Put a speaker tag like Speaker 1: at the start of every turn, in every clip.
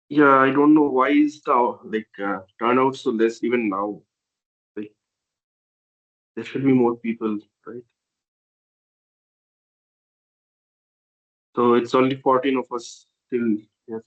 Speaker 1: Yeah, I don't know why is the turnout so less even now. Like there should be more people, right? So it's only 14 of us still. Yes.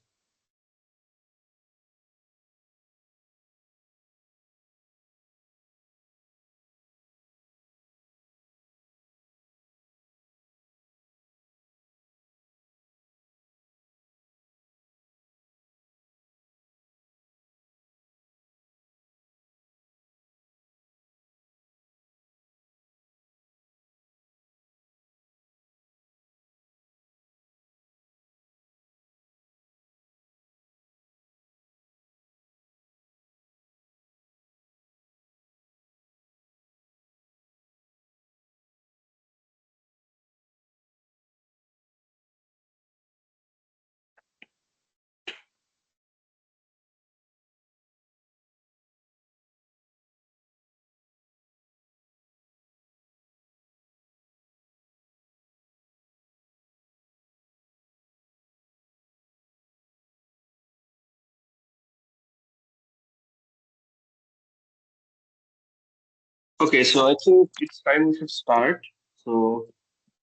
Speaker 1: Okay, so I think it's time we should start. So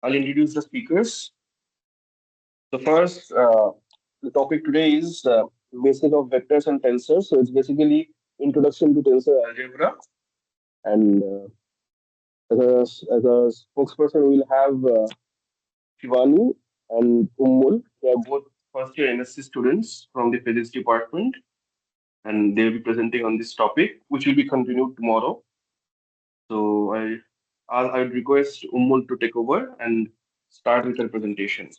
Speaker 1: I'll introduce the speakers. So first, the topic today is basic of vectors and tensors. So it's basically introduction to tensor algebra. And as a spokesperson, we'll have Shivani and Ummul. They are both first year NSC students from the physics department, and they'll be presenting on this topic, which will be continued tomorrow. So I would request Ummul to take over and start with her presentation.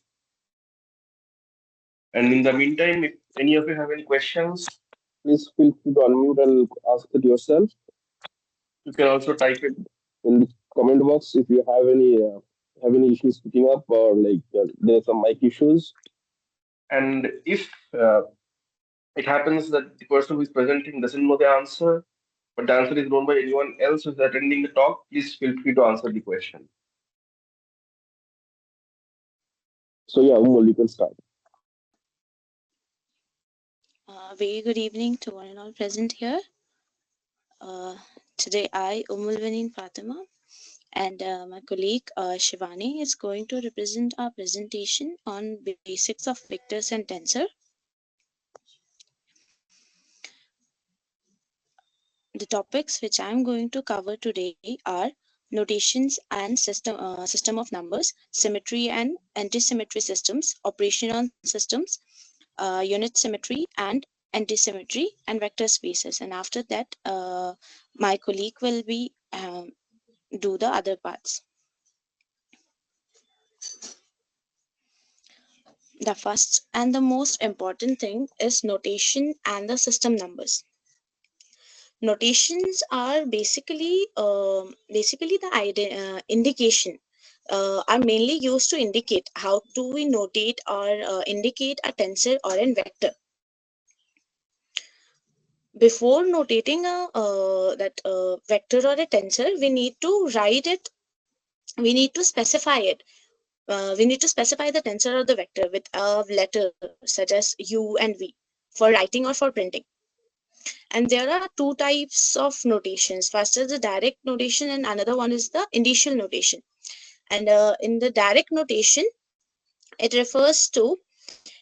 Speaker 1: And in the meantime, if any of you have any questions, please feel free to unmute and ask it yourself. You can also type it in the comment box if you have any issues picking up or there are some mic issues. And if it happens that the person who is presenting doesn't know the answer, but the answer is known by anyone else who's attending the talk, please feel free to answer the question. So yeah, Umol, you can start.
Speaker 2: Very good evening to one and all present here. Today I, Umulvanin Fatima, and my colleague Shivani is going to represent our presentation on basics of vectors and tensor. The topics which I am going to cover today are notations and system of numbers, symmetry and antisymmetry systems, operation on systems, unit symmetry and antisymmetry, and vector spaces. And after that, my colleague will be do the other parts. The first and the most important thing is notation and the system numbers. Notations are basically the indication, are mainly used to indicate how do we notate or indicate a tensor or a vector. Before notating a that vector or a tensor, we need to write it. We need to specify it. We need to specify the tensor or the vector with a letter such as U and V for writing or for printing. And there are two types of notations. First is the direct notation, and another one is the initial notation. And in the direct notation, it refers to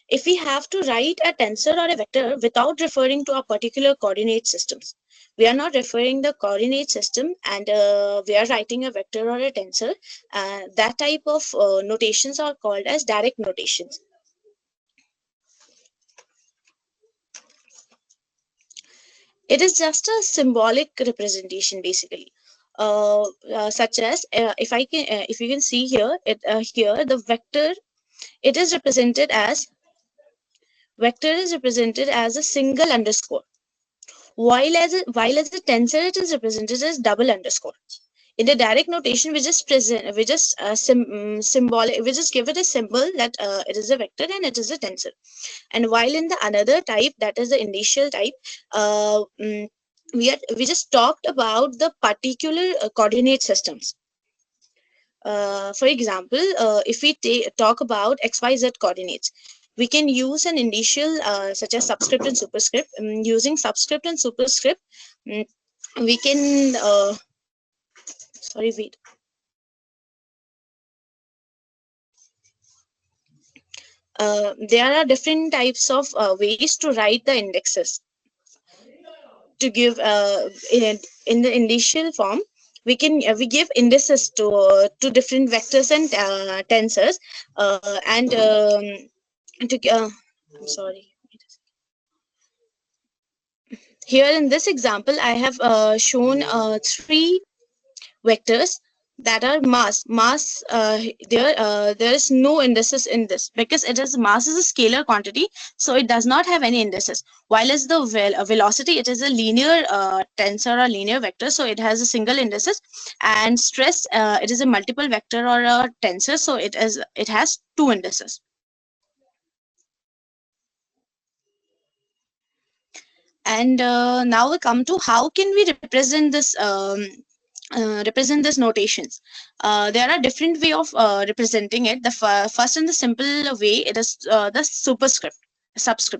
Speaker 2: if we have to write a tensor or a vector without referring to a particular coordinate systems. We are not referring the coordinate system, and we are writing a vector or a tensor. That type of notations are called as direct notations. It is just a symbolic representation, basically. Such as if you can see here, here the vector, it is represented as vector is represented as a single underscore, while as a tensor it is represented as double underscore. In the direct notation, we just symbolic, we just give it a symbol that it is a vector and it is a tensor. And while in the another type, that is the initial type, uh, mm, we just talked about the particular coordinate systems. For example, if we talk about xyz coordinates, we can use an initial such as subscript and superscript. Using subscript and superscript, mm, we can sorry, wait. There are different types of ways to write the indexes. To give in the initial form, we give indices to different vectors and tensors, and to I'm sorry. Here in this example, I have shown three vectors that are mass. There is no indices in this because it is mass is a scalar quantity, so it does not have any indices. While as the velocity, it is a linear tensor or linear vector, so it has a single indices. And stress, it is a multiple vector or a tensor, so it has two indices. And now we come to how can we represent this notations. There are different way of representing it. The first and the simple way, it is the subscript,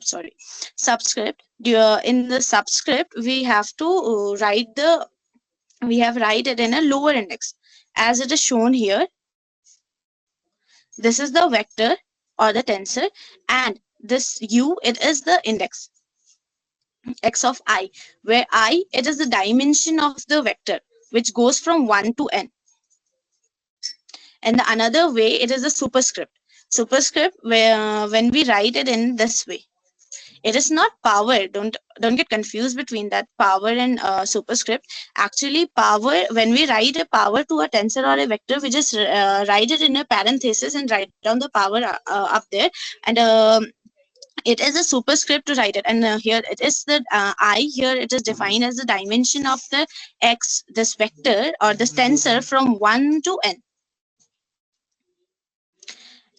Speaker 2: sorry, subscript. In the subscript, we have to write it in a lower index, as it is shown here. This is the vector or the tensor, and this u, it is the index x of I, where I, it is the dimension of the vector, which goes from 1 to n. And the another way, it is a superscript. Superscript, where when we write it in this way, it is not power. Don't get confused between that power and superscript. Actually, power, when we write a power to a tensor or a vector, we just write it in a parenthesis and write down the power up there. And it is a superscript to write it. And here it is the I, here it is defined as the dimension of the x, this vector or this tensor from 1 to n.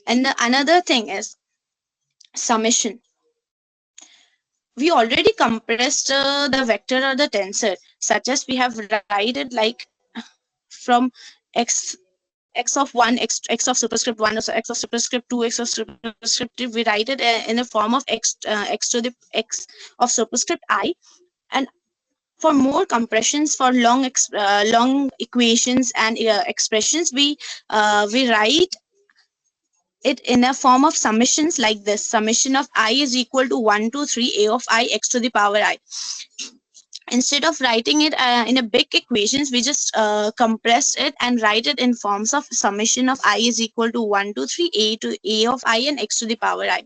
Speaker 2: And the another thing is summation. We already compressed the vector or the tensor, such as we have write it like from x of 1, x of superscript 1, or x of superscript 2, x of superscript 3. We write it in a form of x to the x of superscript I. And for more compressions, for long equations and expressions, we write it in a form of summations like this. Summation of I is equal to 1 to 3 a of I x to the power I. Instead of writing it in a big equations, we just compress it and write it in forms of summation of I is equal to 1 to 3 a to a of I and x to the power I.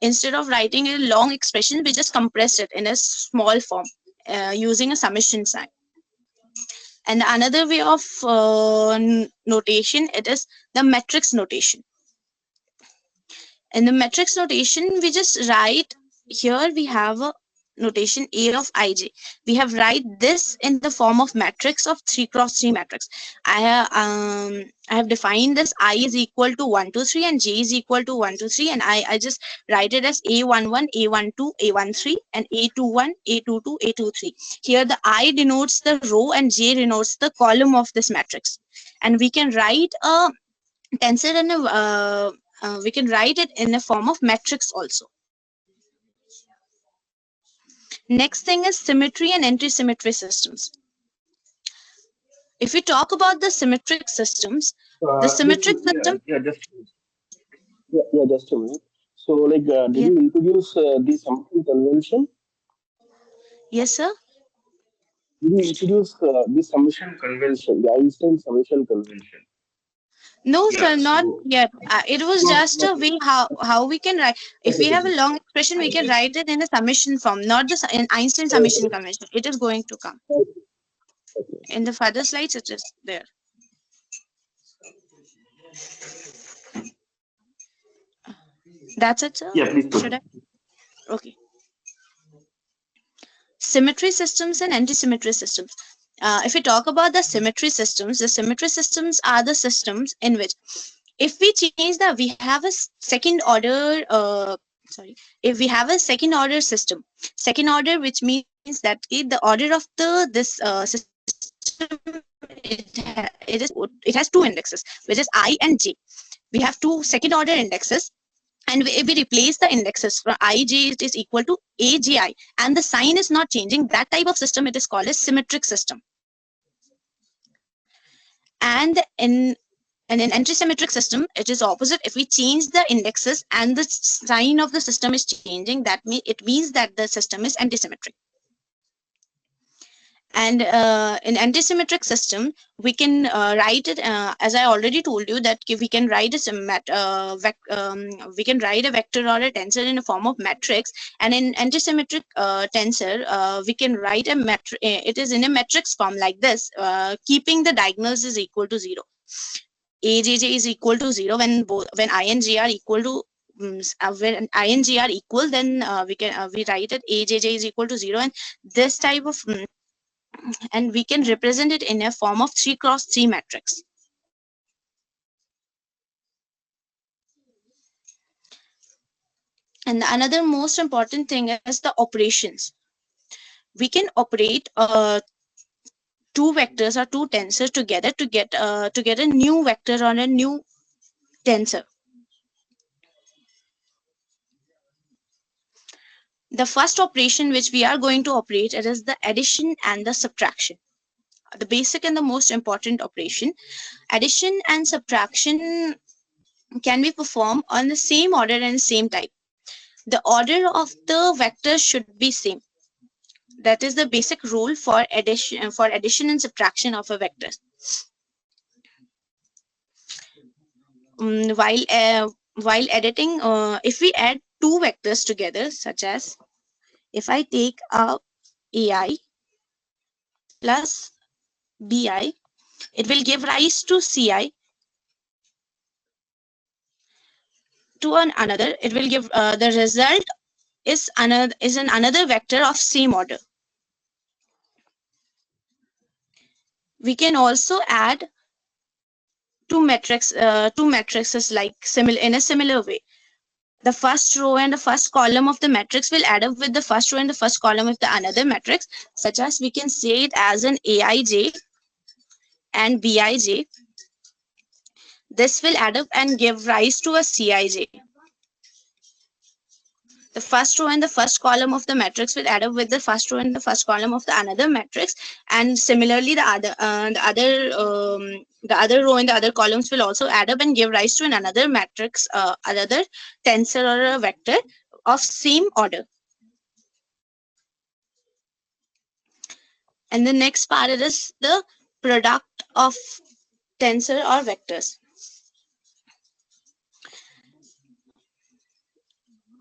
Speaker 2: Instead of writing a long expression, we just compress it in a small form using a summation sign. And another way of notation, it is the matrix notation. In the matrix notation, we just write, here we have a notation A of ij. We have write this in the form of matrix of 3 cross 3 matrix. I have defined this I is equal to 1 to 3 and j is equal to 1 to 3, and I just write it as A11, A12, A13 and A21, A22, A23. Here the I denotes the row and j denotes the column of this matrix. And we can write a tensor in a we can write it in a form of matrix also. Next thing is symmetry and anti-symmetry systems. If we talk about the symmetric systems, the symmetric system.
Speaker 1: Just a minute. So, like, did
Speaker 2: Yeah.
Speaker 1: you introduce the summation convention?
Speaker 2: Yes, sir.
Speaker 1: Did you introduce the summation convention, the Einstein summation convention?
Speaker 2: No,
Speaker 1: Yeah.
Speaker 2: sir, not
Speaker 1: So,
Speaker 2: yet. It was just a way how we can write. If we have a long expression, we can write it in a summation form, not the in Einstein summation convention. It is going to come in the further slides. It is there. That's it, sir.
Speaker 1: yeah, please.
Speaker 2: Should I? Okay. Symmetry systems and anti-symmetry systems. If we talk about the symmetry systems are the systems in which, if we change we have a second order, if we have a second order system, second order, which means that the order of this system, it has two indexes, which is I and j. We have two second order indexes, and we replace the indexes from ij, it is equal to aji, and the sign is not changing. That type of system, it is called a symmetric system. And in anti-symmetric system, it is opposite. If we change the indexes and the sign of the system is changing, it means that the system is anti-symmetric. And in anti-symmetric system, we can write it as I already told you, that we can write we can write a vector or a tensor in a form of matrix. And in anti-symmetric tensor, we can write a matrix. It is in a matrix form like this, keeping the diagonals is equal to 0. Ajj is equal to 0 when I and j are equal to when I and j are equal, then we write it ajj is equal to 0, and this type of and we can represent it in a form of 3 cross 3 matrix. And another most important thing is the operations. We can operate two vectors or two tensors together to get a new vector or a new tensor. The first operation which we are going to operate, it is the addition and the subtraction. The basic and the most important operation. Addition and subtraction can be performed on the same order and same type. The order of the vectors should be same. That is the basic rule for addition and subtraction of a vector. While editing, if we add two vectors together, such as if I take a ai plus bi, it will give rise to ci. To another, it will give the result is another vector of same order. We can also add two matrices like in a similar way. The first row and the first column of the matrix will add up with the first row and the first column of the another matrix, such as we can say it as an aij and bij. This will add up and give rise to a cij. The first row and the first column of the matrix will add up with the first row and the first column of the another matrix, and similarly the other row and the other columns will also add up and give rise to another matrix, another tensor or a vector of same order. And the next part is the product of tensor or vectors.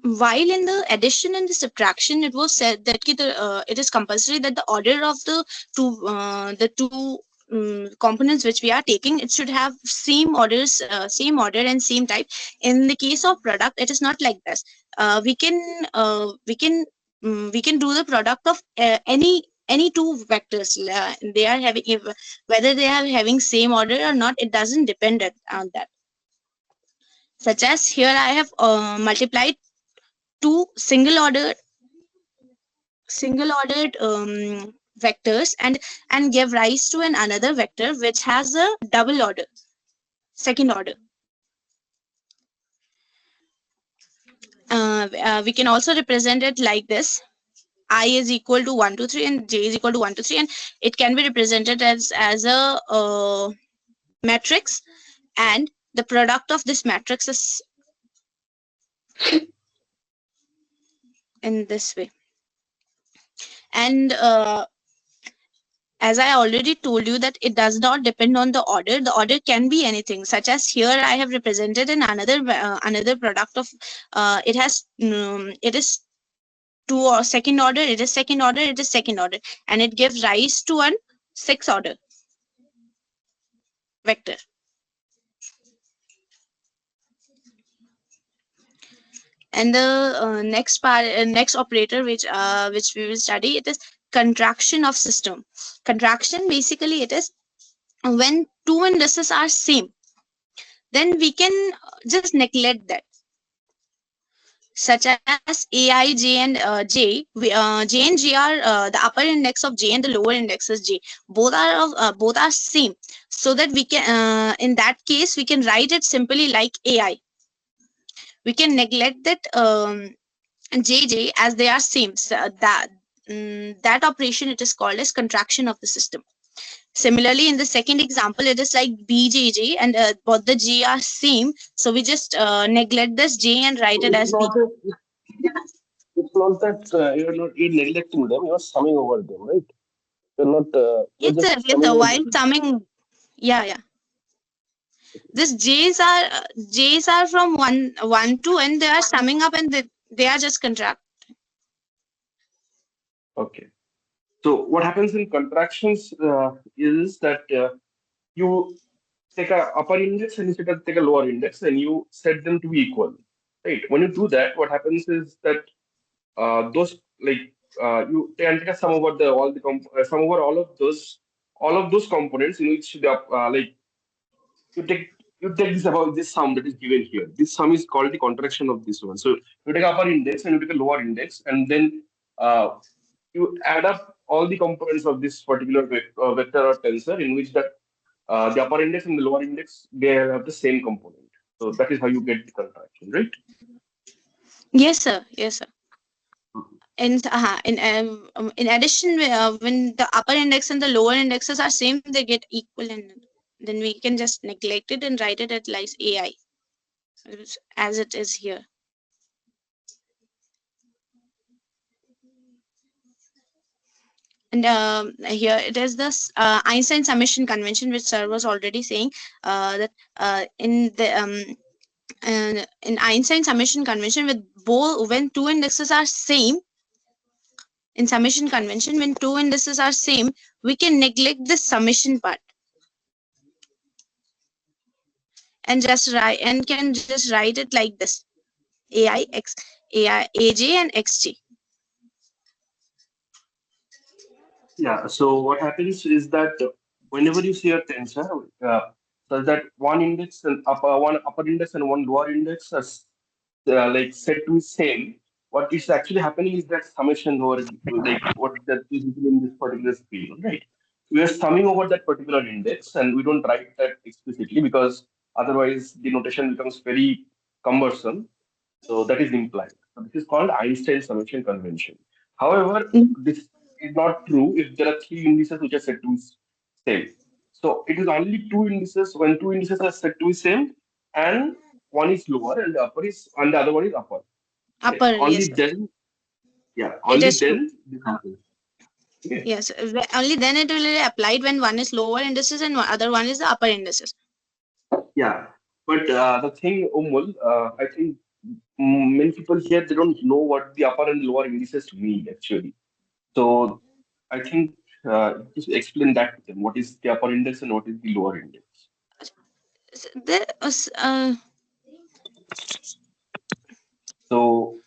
Speaker 2: While in the addition and the subtraction, it was said that it is compulsory that the order of the two components which we are taking, it should have same order and same type. In the case of product, it is not like this. We can do the product of any two vectors. They are having, whether they are having same order or not, it doesn't depend on that. Such as here I have multiplied two single ordered vectors and give rise to another vector which has a double order, second order. We can also represent it like this: I is equal to 1 to 3 and j is equal to 1 to 3, and it can be represented as a matrix, and the product of this matrix is in this way. And as I already told you that it does not depend on the order. The order can be anything, such as here I have represented in another product of it is two or second order, it is second order, it is second order, and it gives rise to an sixth order vector. And the next operator which we will study, it is contraction of system. Contraction, basically it is when two indices are same, then we can just neglect that, such as ai, j and j. J and j are the upper index of j and the lower index is j. Both are same, so that we can in that case we can write it simply like ai. we can neglect that JJ as they are same. So that operation, it is called as contraction of the system. Similarly, in the second example, it is like BJJ and both the J are same. So we just neglect this J and write
Speaker 1: So
Speaker 2: it as B.
Speaker 1: it's not that you're neglecting them. You're summing over them, right? You're not. You're
Speaker 2: Yes, sir.
Speaker 1: just
Speaker 2: Yes,
Speaker 1: summing
Speaker 2: sir.
Speaker 1: over
Speaker 2: While
Speaker 1: them.
Speaker 2: summing, yeah, yeah. This J's are from one to n. They are summing up and they are just contract.
Speaker 1: Okay. So what happens in contractions is that you take a upper index and you take a lower index and you set them to be equal, right? When you do that, what happens is that those like you can take a sum over the all the sum over all of those components in which the like you take you take this about this sum that is given here. This sum is called the contraction of this one. So you take upper index and you take a lower index, and then uh, you add up all the components of this particular vector or tensor in which that the upper index and the lower index they have the same component. So that is how you get the contraction, right?
Speaker 2: Yes, sir. Yes, sir. And in addition, when the upper index and the lower indexes are same, they get equal, and then we can just neglect it and write it at like AI as it is here. And here it is this Einstein summation convention, which sir was already saying that in the in Einstein summation convention, with both when two indexes are same, in summation convention when two indices are same, we can neglect the summation part and just write and can just write it like this: AI x AI AJ and XJ.
Speaker 1: Yeah. So what happens is that whenever you see a tensor, so that one index and one upper index and one lower index are like set to be same. What is actually happening is that summation over like what that is in this particular screen, right? We are summing over that particular index, and we don't write that explicitly because otherwise the notation becomes very cumbersome. So that is implied. So this is called Einstein summation convention. However, this is not true if there are three indices which are set to be same. So it is only two indices when two indices are set to be same and one is lower and the upper is and the other one is upper. Okay.
Speaker 2: Upper, yes
Speaker 1: Only
Speaker 2: sir.
Speaker 1: then, yeah,
Speaker 2: It
Speaker 1: only
Speaker 2: is true.
Speaker 1: then this happens. Okay.
Speaker 2: Yes, only then it will be applied when one is lower indices and other one is the upper indices.
Speaker 1: Yeah. But the thing, Umul, I think many people here they don't know what the upper and lower indices mean actually. So I think just explain that to them. What is the upper index and what is the lower index?
Speaker 2: There,
Speaker 1: So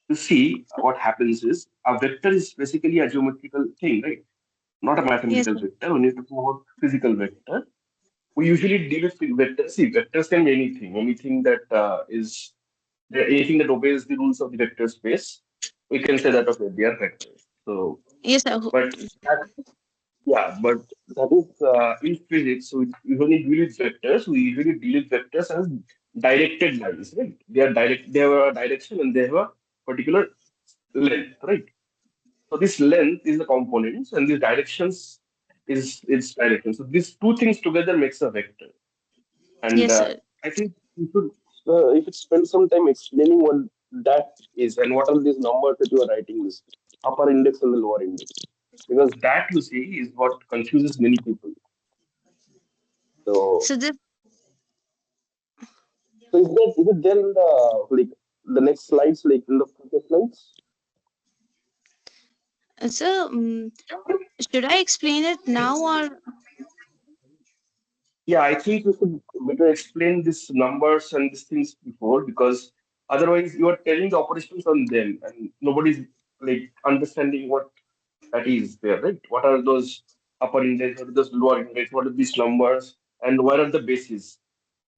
Speaker 1: you see, what happens is a vector is basically a geometrical thing, right? Not a
Speaker 2: yes
Speaker 1: mathematical
Speaker 2: sir.
Speaker 1: vector. When you talk about physical vector, we usually deal with vectors. See, vectors can be anything, anything that anything that obeys the rules of the vector space. We can say that okay, they are vectors. So,
Speaker 2: Yes sir.
Speaker 1: but that yeah, but that is in physics. So we usually deal with vectors. We usually deal with vectors as directed lines, right? They are direct. They have a direction and they have a particular length, right? So this length is the components, and these directions is its direction. So these two things together makes a vector. And
Speaker 2: Yes sir.
Speaker 1: I think you should spend some time explaining what that is and what are these numbers that you are writing this upper index and the lower index because that you see is what confuses many people. So,
Speaker 2: So the
Speaker 1: so is it there in the like the next slides, like in the future slides?
Speaker 2: so should I explain it now or
Speaker 1: Yeah, I think we should better explain these numbers and these things before because otherwise you are telling the operations on them and nobody's like understanding what that is there, right? What are those upper index, what are those lower index, what are these numbers, and where are the bases?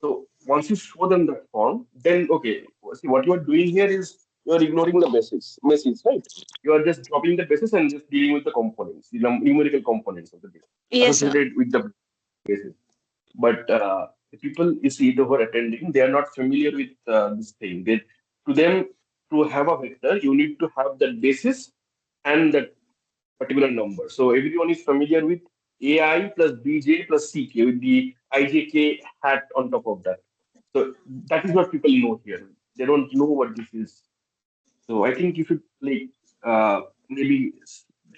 Speaker 1: So once you show them that form, then okay, see what you are doing here is you are ignoring the bases, right? You are just dropping the bases and just dealing with the components, the numerical components of the base
Speaker 2: yes sir.
Speaker 1: associated with the bases. But the people you see who are attending, they are not familiar with this thing. To them, to have a vector, you need to have that basis and that particular number. So everyone is familiar with AI plus BJ plus CK with the IJK hat on top of that. So that is what people know here. They don't know what this is. So I think you should like maybe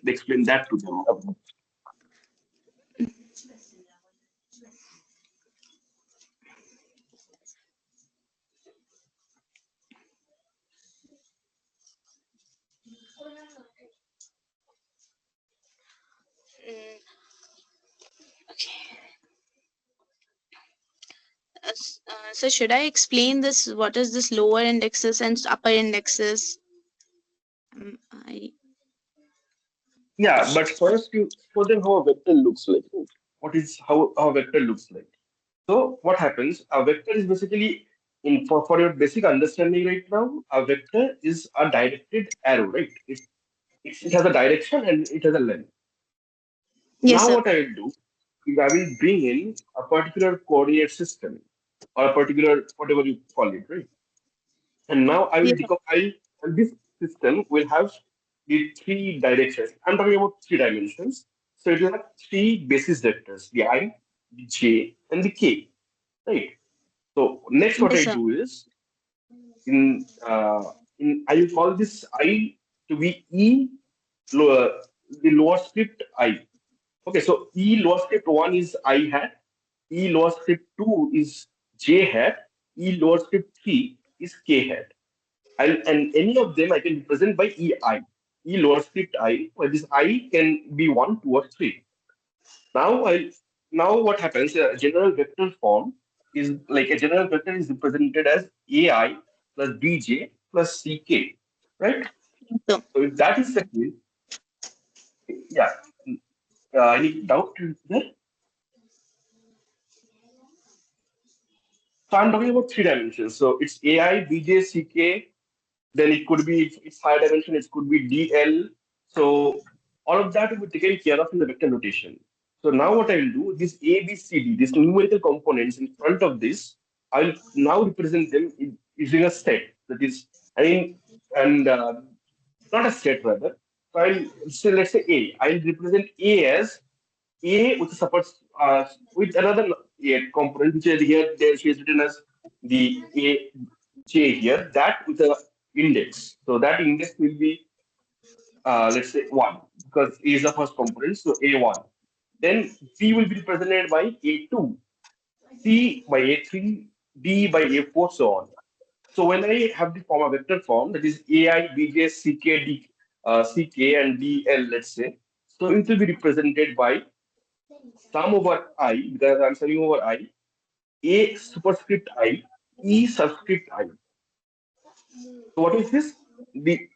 Speaker 1: explain that to them.
Speaker 2: Mm, okay. So should I explain this? What is this lower indexes and upper indexes? I
Speaker 1: Yeah, but first you show them how a vector looks like. What is how a vector looks like? So what happens? A vector is basically for your basic understanding right now, a vector is a directed arrow, right? It has a direction and it has a length.
Speaker 2: Yes,
Speaker 1: Now
Speaker 2: sir.
Speaker 1: what I will do is I will bring in a particular coordinate system or a particular whatever you call it, right? And now I will
Speaker 2: Yes, sir.
Speaker 1: decompile, and this system will have the three directions. I'm talking about three dimensions. So it will have three basis vectors, the I, the J, and the K, right? So next what
Speaker 2: Yes,
Speaker 1: I
Speaker 2: sir.
Speaker 1: do is in I will call this I to be E lower the lower script I. Okay, so E lower script one is I hat, E lower script two is J hat, E lower script three is K hat. And any of them I can represent by EI, E lower script I, where this I can be 1, 2, or 3. Now now what happens, a general vector form is like a general vector is represented as AI plus BJ plus CK, right?
Speaker 2: So,
Speaker 1: So if that is the case, yeah, any doubt there? So I'm talking about three dimensions. So it's AI, BJ, CK. Then it could be, if it's higher dimension, it could be DL. So all of that will be taken care of in the vector notation. So now what I will do, this A, B, C, D, these numerical components in front of this, I will now represent them using a set. That is, I mean, and not a set rather. So I'll say, let's say A. I'll represent A as A with supports with another A component, which is here there she is written as the A J here, that with a index. So that index will be let's say 1 because A is the first component, so A1. Then B will be represented by A2, C by A3, D by A4, so on. So when I have the form a vector form, that is AI, BJ, CK, D, CK and DL, let's say. So it will be represented by sum over I, because I'm summing over I, A superscript I, E subscript I. So what is this? The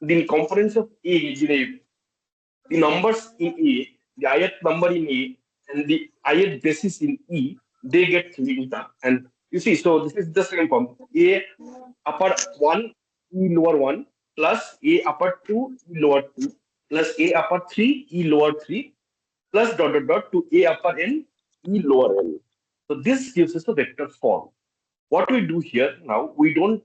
Speaker 1: the components of A, the numbers in A, the ith number in A, and the ith basis in E, they get linked up. And you see, so this is the second form. A upper 1, E lower 1, plus A upper 2, E lower 2, plus A upper 3, E lower 3, plus dot dot dot to A upper n, E lower n. So this gives us a vector form. What we do here now, we don't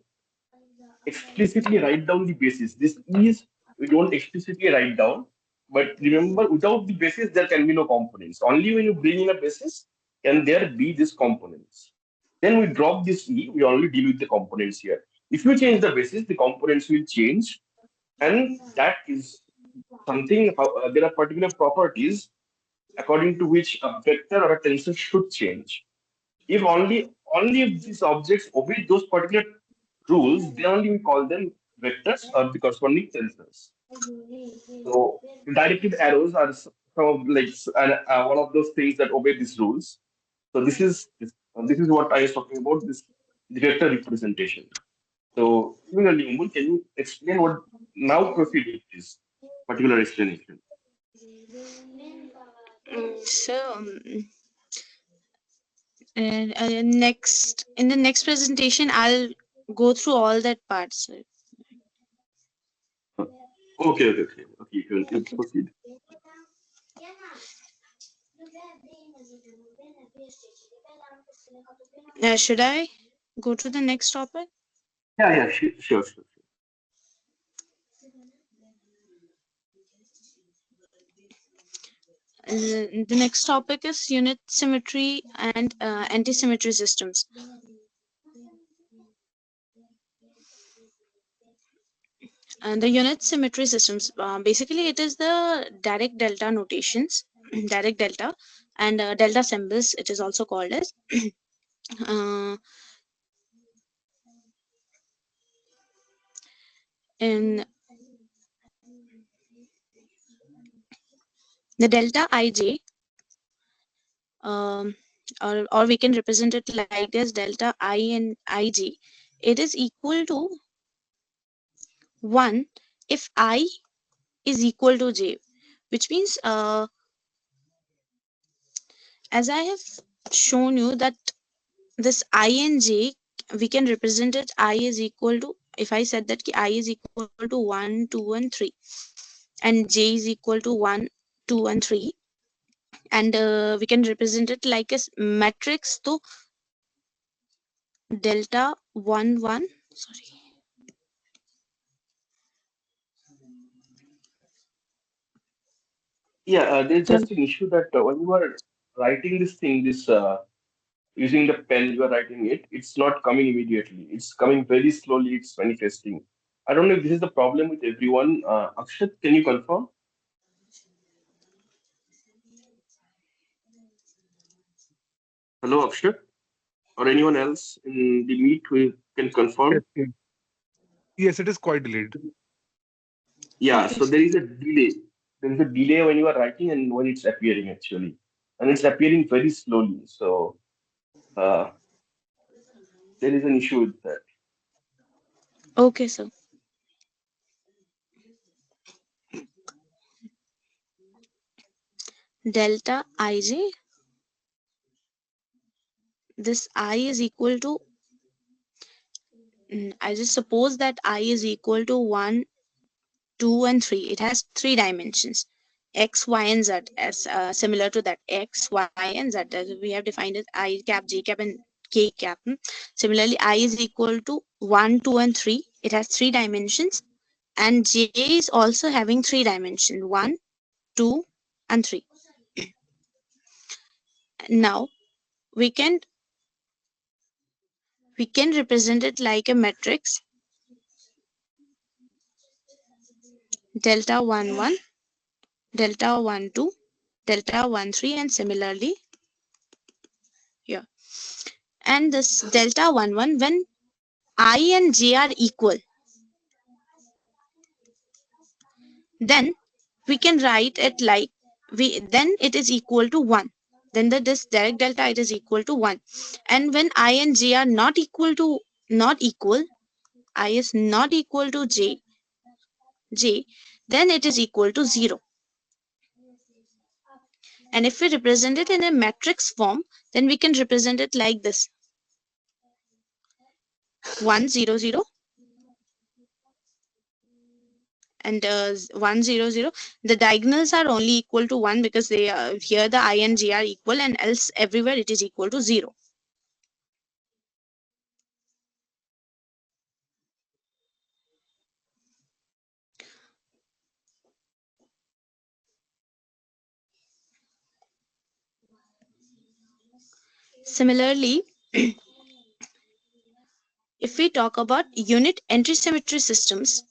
Speaker 1: explicitly write down the basis. This is, we don't explicitly write down. But remember, without the basis, there can be no components. Only when you bring in a basis can there be these components. Then we drop this E, we only deal with the components here. If you change the basis, the components will change. And that is something, there are particular properties according to which a vector or a tensor should change. If only if these objects obey those particular rules, then only we call them vectors or the corresponding tensors. So directed arrows are some of like one of those things that obey these rules. So this is what I was talking about, this the vector representation. So similarly, Umul, can you explain what now proceed with this particular explanation?
Speaker 2: so next in the next presentation, I'll go through all that parts.
Speaker 1: Okay. You
Speaker 2: Okay.
Speaker 1: proceed.
Speaker 2: Should I go to the next topic?
Speaker 1: Yeah, yeah, sure, sure, sure.
Speaker 2: The next topic is unit symmetry and anti-symmetry systems. And the unit symmetry systems, basically it is the direct delta notations, direct delta and delta symbols, it is also called as. uh, in the delta ij, um, or we can represent it like this, delta I and ig, it is equal to 1 if I is equal to j, which means as I have shown you that this I and j, we can represent it I is equal to, if I said that I is equal to 1 2 and 3 and j is equal to 1 2 and 3, and we can represent it like a matrix to delta 1 1, sorry.
Speaker 1: Yeah, there's just an issue that when you are writing this thing, this using the pen, you are writing it. It's not coming immediately. It's coming very slowly. It's manifesting. I don't know if this is the problem with everyone. Akshat, can you confirm? Hello, Akshat, or anyone else in the meet who can
Speaker 3: Yes,
Speaker 1: confirm?
Speaker 3: yes. Yes, it is quite delayed.
Speaker 1: Yeah,
Speaker 2: Okay.
Speaker 1: so there is a delay. There is a delay when you are writing and when it's appearing actually, and it's appearing very slowly. So uh, there is an issue with that.
Speaker 2: Okay, so delta ij, this I is equal to, I just suppose that I is equal to 1 2 and 3. It has three dimensions, x y and z, as similar to that x y and z, as we have defined it I cap j cap and k cap. Similarly I is equal to 1 2 and 3, it has three dimensions, and j is also having three dimensions, 1 2 and 3. Now we can represent it like a matrix, delta 1 1, delta 1 2, delta 1 3, and similarly here. And this delta 1 1, when I and j are equal, then we can write it like, we then it is equal to 1, then this direct delta, it is equal to 1. And when I and j are not equal, I is not equal to j, then it is equal to 0. And if we represent it in a matrix form, then we can represent it like this: 1 0 0 and 1 0 0. The diagonals are only equal to 1 because they here the I and j are equal, and else everywhere it is equal to 0. Similarly, if we talk about unit entry symmetry systems,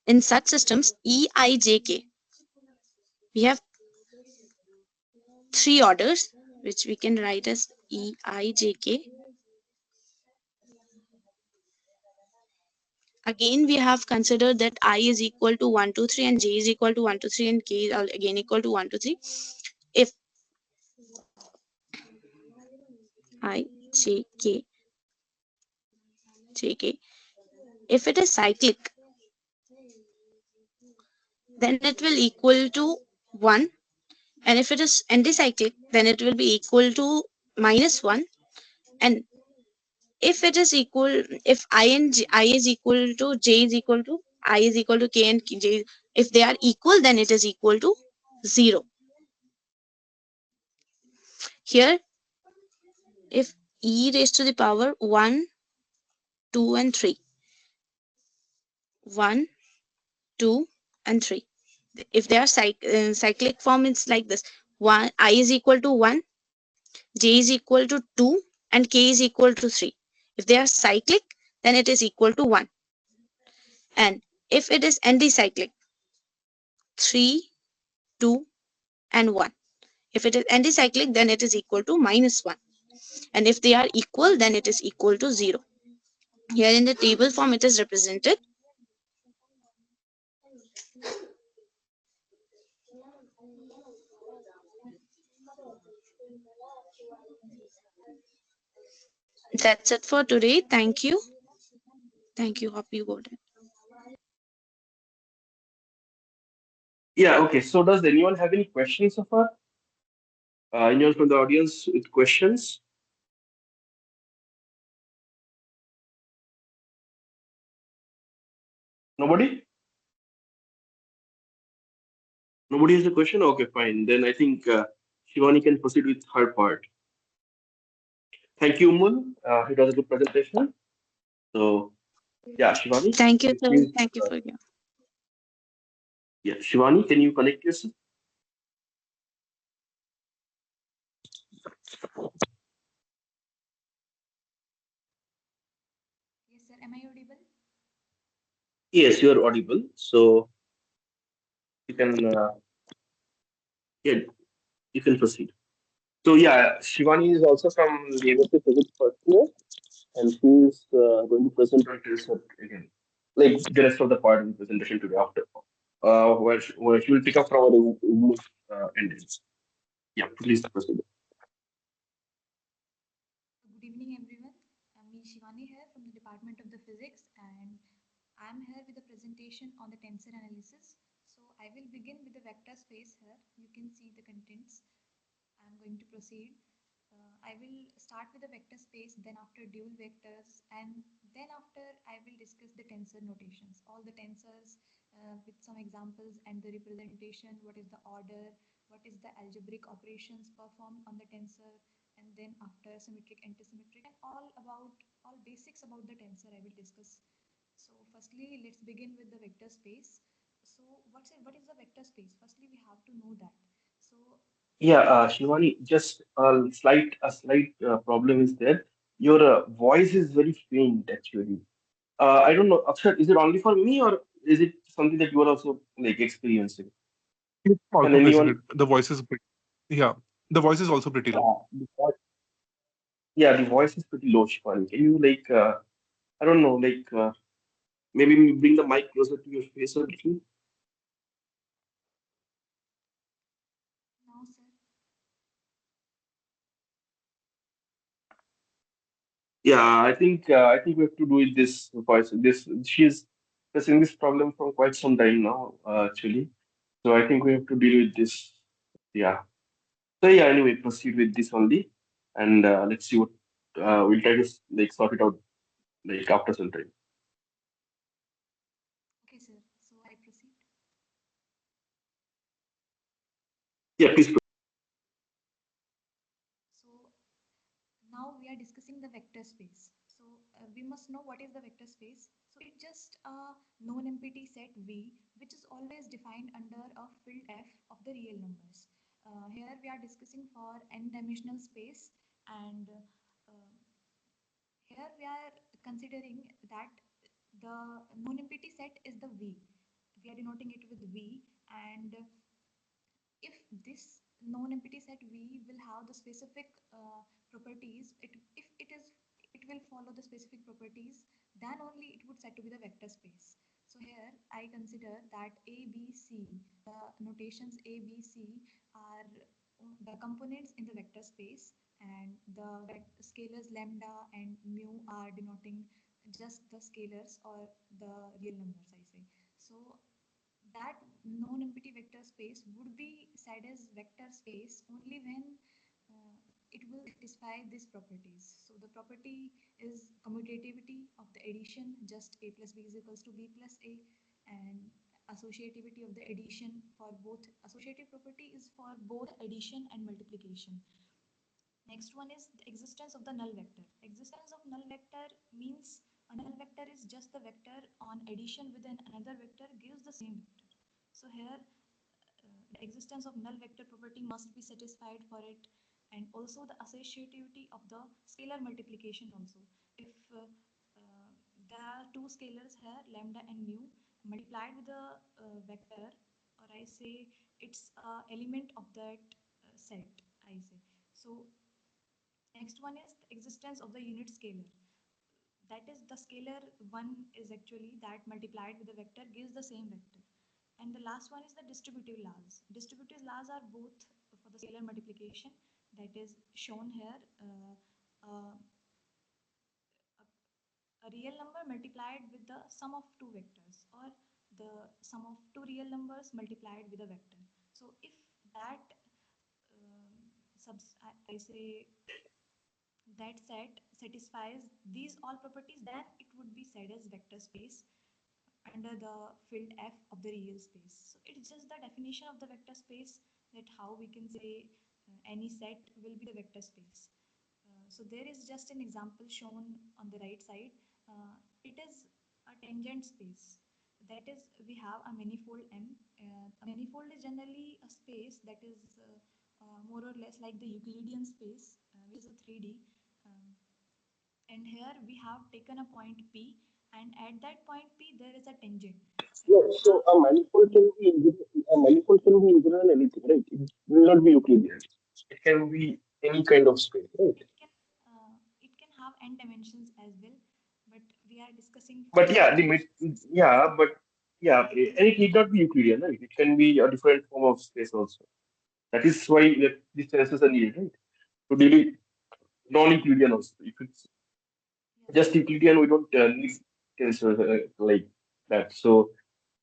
Speaker 2: in such systems EIJK, we have three orders which we can write as EIJK. Again, we have considered that I is equal to 1 2 3 and j is equal to 1 2 3 and k is again equal to 1 2 3. If I j k j k, if it is cyclic, then it will equal to 1, and if it is anticyclic, then it will be equal to minus 1. And if it is equal, if I and I is equal to j is equal to I is equal to k and j, if they are equal, then it is equal to 0. Here if e raised to the power 1, 2 and 3, 1, 2 and 3, if they are cyclic form, it's like this: 1 I is equal to 1, j is equal to 2 and k is equal to 3. If they are cyclic, then it is equal to 1. And if it is anticyclic, 3, 2 and 1. If it is anticyclic, then it is equal to -1. And if they are equal, then it is equal to 0. Here in the table form, it is represented. That's it for today. Thank you. Thank you. Hope you got it.
Speaker 1: Yeah, okay. So does anyone have any questions so far? Anyone from the audience with questions? Nobody? Nobody has a question? Okay, fine. Then I think Shivani can proceed with her part. Thank you, Umul. It was a good presentation. So, yeah, Shivani,
Speaker 2: Thank you,
Speaker 1: can you
Speaker 2: sir.
Speaker 1: please,
Speaker 2: Thank you for your.
Speaker 1: yeah, Shivani, can you connect yourself?
Speaker 4: Yes, sir. Am I audible?
Speaker 1: Yes, you are audible. So you can, yeah, you can proceed. So yeah, Shivani is also from the University of Physics first year, and she is going to present on Tensor again, like the rest of the part of the presentation today after, where she will pick up from our endings. Yeah, please proceed.
Speaker 4: Good evening, everyone. I'm me, Shivani here from the Department of the Physics, and I'm here with a presentation on the tensor analysis. So I will begin with the vector space here. You can see the contents. I'm going to proceed. I will start with the vector space, then after dual vectors, and then after I will discuss the tensor notations, all the tensors with some examples and the representation, what is the order, what is the algebraic operations performed on the tensor, and then after symmetric, antisymmetric, and all basics about the tensor I will discuss. So firstly, let's begin with the vector space. So what is the vector space? Firstly, we have to know that. So
Speaker 1: Yeah, Shivani, just a slight problem is there. Your voice is very faint, actually. I don't know, Akshat, is it only for me or is it something that you are also like experiencing?
Speaker 3: It's
Speaker 1: Can
Speaker 3: also
Speaker 1: anyone?
Speaker 3: presented. The voice is yeah. The voice is also pretty low.
Speaker 1: The Yeah, the voice is pretty low, Shivani. Can you like, I don't know, like maybe bring the mic closer to your face a little?
Speaker 4: now, sir.
Speaker 1: Yeah, I think we have to do it this voice. This she's facing this problem for quite some time now, actually. So I think we have to deal with this. Yeah. So yeah. Anyway, proceed with this only, and let's see what we'll try to like sort it out like after some time.
Speaker 4: Okay, sir. So I proceed.
Speaker 1: Yeah, please.
Speaker 4: So now we are discussing the vector space. So we must know what is the vector space. So it's just a non-empty set V, which is always defined under a field F of the real numbers. Here we are discussing for n-dimensional space, and here we are considering that the non-empty set is the V. We are denoting it with V, and if this non-empty set V will have the specific properties, if it will follow the specific properties, then only it would said to be the vector space. So here I consider that A, B, C, the notations A, B, C are the components in the vector space, and the scalars lambda and mu are denoting just the scalars or the real numbers, I say. So that non-empty vector space would be said as vector space only when it will satisfy these properties. So the property is commutativity of the addition, just a plus b is equals to b plus a, and associativity of the addition for both. Associative property is for both addition and multiplication. Next one is the existence of the null vector. Existence of null vector means a null vector is just the vector on addition with another vector gives the same vector. So here the existence of null vector property must be satisfied for it, and also the associativity of the scalar multiplication also. If there are two scalars here, lambda and mu, multiplied with a vector, or I say it's a element of that set, I say. So next one is the existence of the unit scalar. That is the scalar one is actually that multiplied with the vector gives the same vector. And the last one is the distributive laws. Distributive laws are both for the scalar multiplication, that is shown here. A real number multiplied with the sum of two vectors, or the sum of two real numbers multiplied with a vector. So if that I say that set satisfies these all properties, then it would be said as vector space under the field f of the real space. So it's just the definition of the vector space, that how we can say any set will be the vector space. So there is just an example shown on the right side. It is a tangent space. That is, we have a manifold M. A manifold is generally a space that is more or less like the Euclidean space, which is a 3D. Um, and here we have taken a point P, and at that point P there is a tangent.
Speaker 1: No,
Speaker 4: We
Speaker 1: so
Speaker 4: have
Speaker 1: a manifold can be in general anything, right? It will not be Euclidean. It can be any kind of space, right?
Speaker 4: it can it can have n dimensions as well, but we are discussing for
Speaker 1: But
Speaker 4: the
Speaker 1: yeah,
Speaker 4: tangent space.
Speaker 1: and it need not be Euclidean, right? It can be a different form of space also. That is why these tensors are needed, right? To deal with non-Euclidean also. If it's
Speaker 4: Yes,
Speaker 1: just Euclidean, we don't need tensors like that. So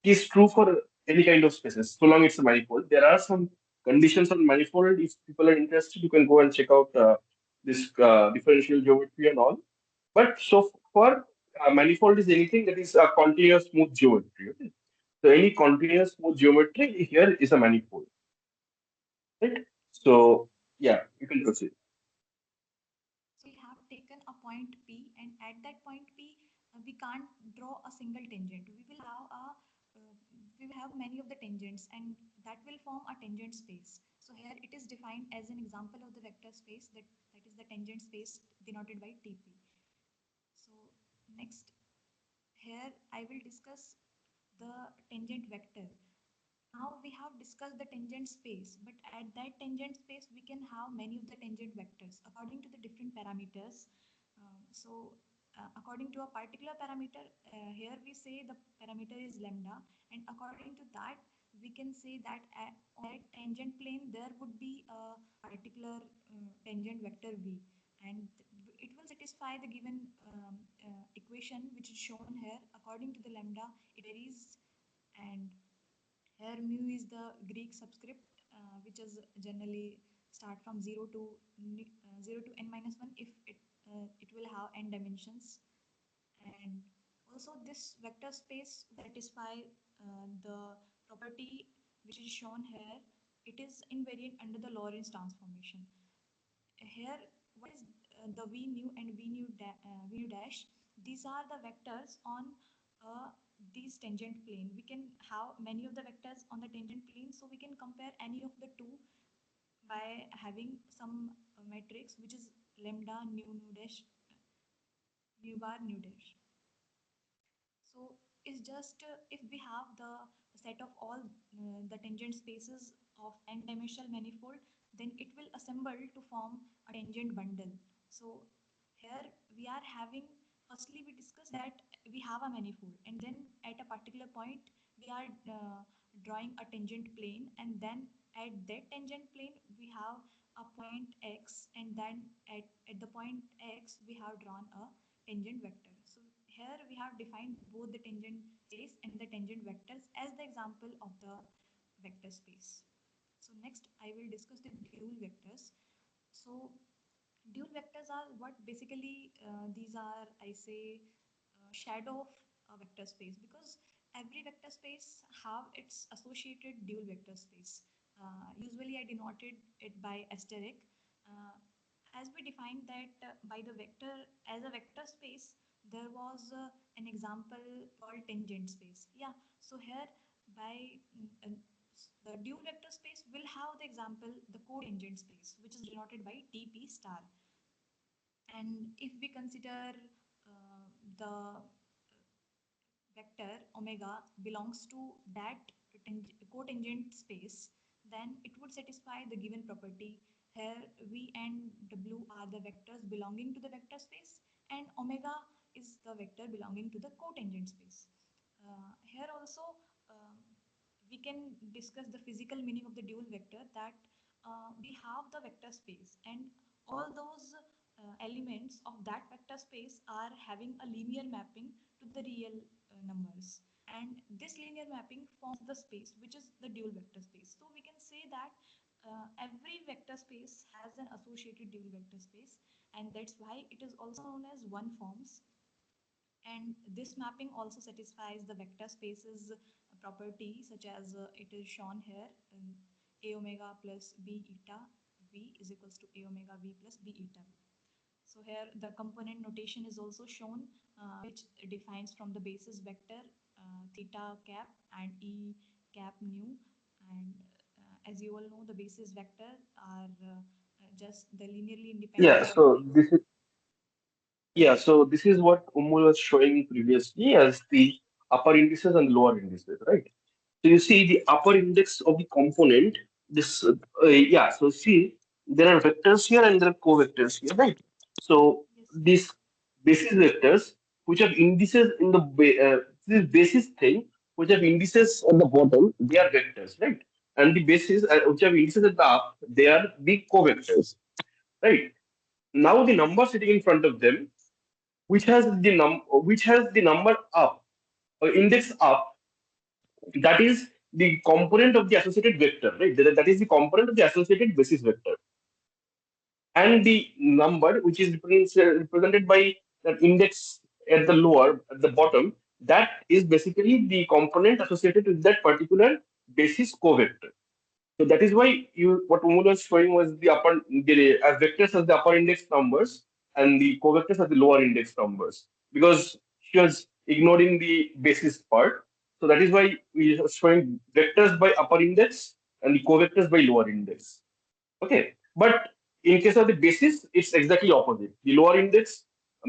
Speaker 1: it is true for any kind of spaces, so long it's a manifold. There are some conditions on manifold. If people are interested, you can go and check out this differential geometry and all. But so far, manifold is anything that is a continuous smooth geometry. Okay? So any continuous smooth geometry here is a manifold, right?
Speaker 4: yes.
Speaker 1: So yeah, you can proceed.
Speaker 4: So we have taken a point P, and at that point P, we can't draw a single tangent. We will have many of the tangents, and that will form a tangent space. So here it is defined as an example of the vector space, that is the tangent space denoted by TP. So next, here I will discuss the tangent vector. Now we have discussed the tangent space, but at that tangent space we can have many of the tangent vectors according to the different parameters. According to a particular parameter, here we say the parameter is lambda, and according to that we can say that on that tangent plane there would be a particular tangent vector v, and it will satisfy the given equation which is shown here. According to the lambda, it varies, and here mu is the Greek subscript, which is generally start from 0 to n minus 1 if it will have n dimensions. And also this vector space satisfy the property which is shown here. It is invariant under the Lorentz transformation. Here, what is the v nu and v nu dash? These are the vectors on these tangent plane. We can have many of the vectors on the tangent plane, so we can compare any of the two by having some matrix which is lambda nu dash nu bar nu dash. So it's just if we have the set of all the tangent spaces of n-dimensional manifold, then it will assemble to form a tangent bundle. So here we are having, firstly we discuss that we have a manifold, and then at a particular point we are drawing a tangent plane, and then at that tangent plane we have a point x, and then at the point x we have drawn a tangent vector. So here we have defined both the tangent space and the tangent vectors as the example of the vector space. So next I will discuss the dual vectors. So dual vectors are what basically these are, I say, shadow of a vector space, because every vector space have its associated dual vector space. Usually I denoted it by asterisk. Uh, as we defined that by the vector as a vector space, there was an example called tangent space. Yeah, so here by the dual vector space will have the example the cotangent space, which is denoted by TP star. And if we consider the vector omega belongs to that cotangent space, then it would satisfy the given property. Here v and w are the vectors belonging to the vector space, and omega is the vector belonging to the cotangent space. Here also we can discuss the physical meaning of the dual vector, that we have the vector space and all those elements of that vector space are having a linear mapping to the real numbers, and this linear mapping forms the space which is the dual vector space. So we can say that every vector space has an associated dual vector space, and that's why it is also known as one forms. And this mapping also satisfies the vector space's property, such as it is shown here, a omega plus b eta v is equals to a omega v plus b eta. So here the component notation is also shown, which defines from the basis vector theta cap and e cap nu. And as you all know, the basis vector are just the linearly independent
Speaker 1: Yeah, so
Speaker 4: matrix.
Speaker 1: this is what Umul was showing previously as the upper indices and lower indices, right? So you see the upper index of the component. So see there are vectors here and there are co-vectors here, right? So
Speaker 4: Yes.
Speaker 1: these basis vectors which have indices in the this basis thing which have indices on the bottom, they are vectors, right? And the basis which have indices at the up, they are the co-vectors, right? Now the number sitting in front of them, which has the number up or index up, that is the component of the associated vector, right? That is the component of the associated basis vector. And the number which is represented by that index at the lower, at the bottom, that is basically the component associated with that particular basis covector. So that is why you what Umul was showing was as vectors as the upper index numbers and the covectors as the lower index numbers, because she was ignoring the basis part. So that is why we are showing vectors by upper index and the covectors by lower index. Okay, but in case of the basis, it's exactly opposite. The lower index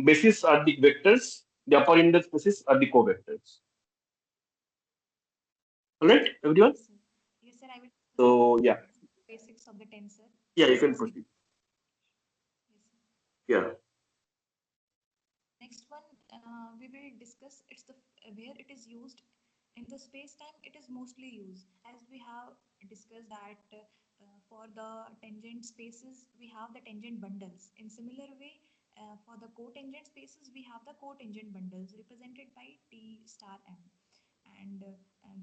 Speaker 1: basis are the vectors, the upper index basis are the covectors. All right, everyone.
Speaker 4: Yes, sir. Yes, sir. I will discuss
Speaker 1: So
Speaker 4: the
Speaker 1: yeah,
Speaker 4: basics of the tensor.
Speaker 1: yeah,
Speaker 4: Can
Speaker 1: you
Speaker 4: I
Speaker 1: can
Speaker 4: proceed?
Speaker 1: proceed.
Speaker 4: Yes, sir.
Speaker 1: Yeah.
Speaker 4: Next one we will discuss it's the where it is used in the space time. It is mostly used as we have discussed that for the tangent spaces we have the tangent bundles. In similar way, for the cotangent spaces we have the cotangent bundles represented by T star M. And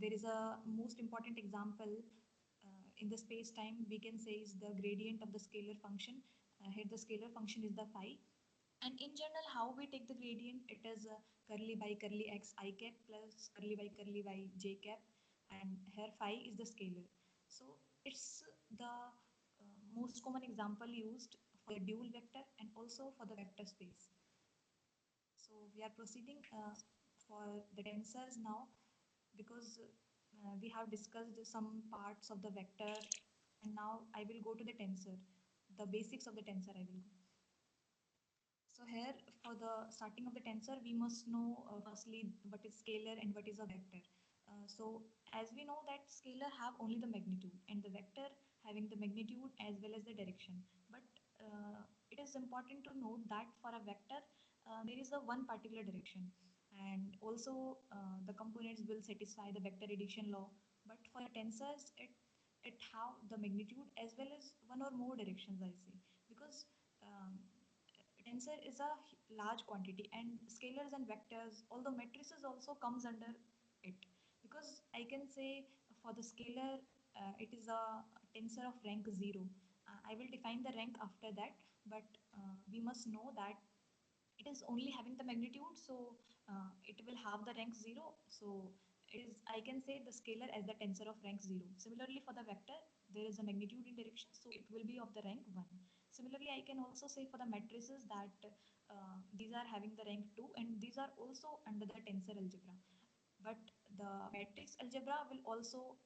Speaker 4: there is a most important example in the space time we can say is the gradient of the scalar function. Here the scalar function is the phi, and in general, how we take the gradient, it is curly by curly x I cap plus curly by curly y j cap, and here phi is the scalar. So it's the most common example used for the dual vector and also for the vector space. So we are proceeding for the tensors now, because we have discussed some parts of the vector, and now I will go to the tensor, the basics of the tensor I will go. So here for the starting of the tensor, we must know firstly what is scalar and what is a vector. So as we know that scalar have only the magnitude and the vector having the magnitude as well as the direction. But it is important to note that for a vector, there is a one particular direction, and also the components will satisfy the vector addition law. But for the tensors, it have the magnitude as well as one or more directions, I say, because tensor is a large quantity, and scalars and vectors, although matrices also comes under it, because I can say for the scalar it is a tensor of rank 0. I will define the rank after that, but we must know that it is only having the magnitude, so it will have the rank 0. So it is, I can say the scalar as the tensor of rank 0. Similarly for the vector, there is a magnitude in direction, so it will be of the rank 1. Similarly, I can also say for the matrices that these are having the rank 2 and these are also under the tensor algebra. But the matrix algebra will also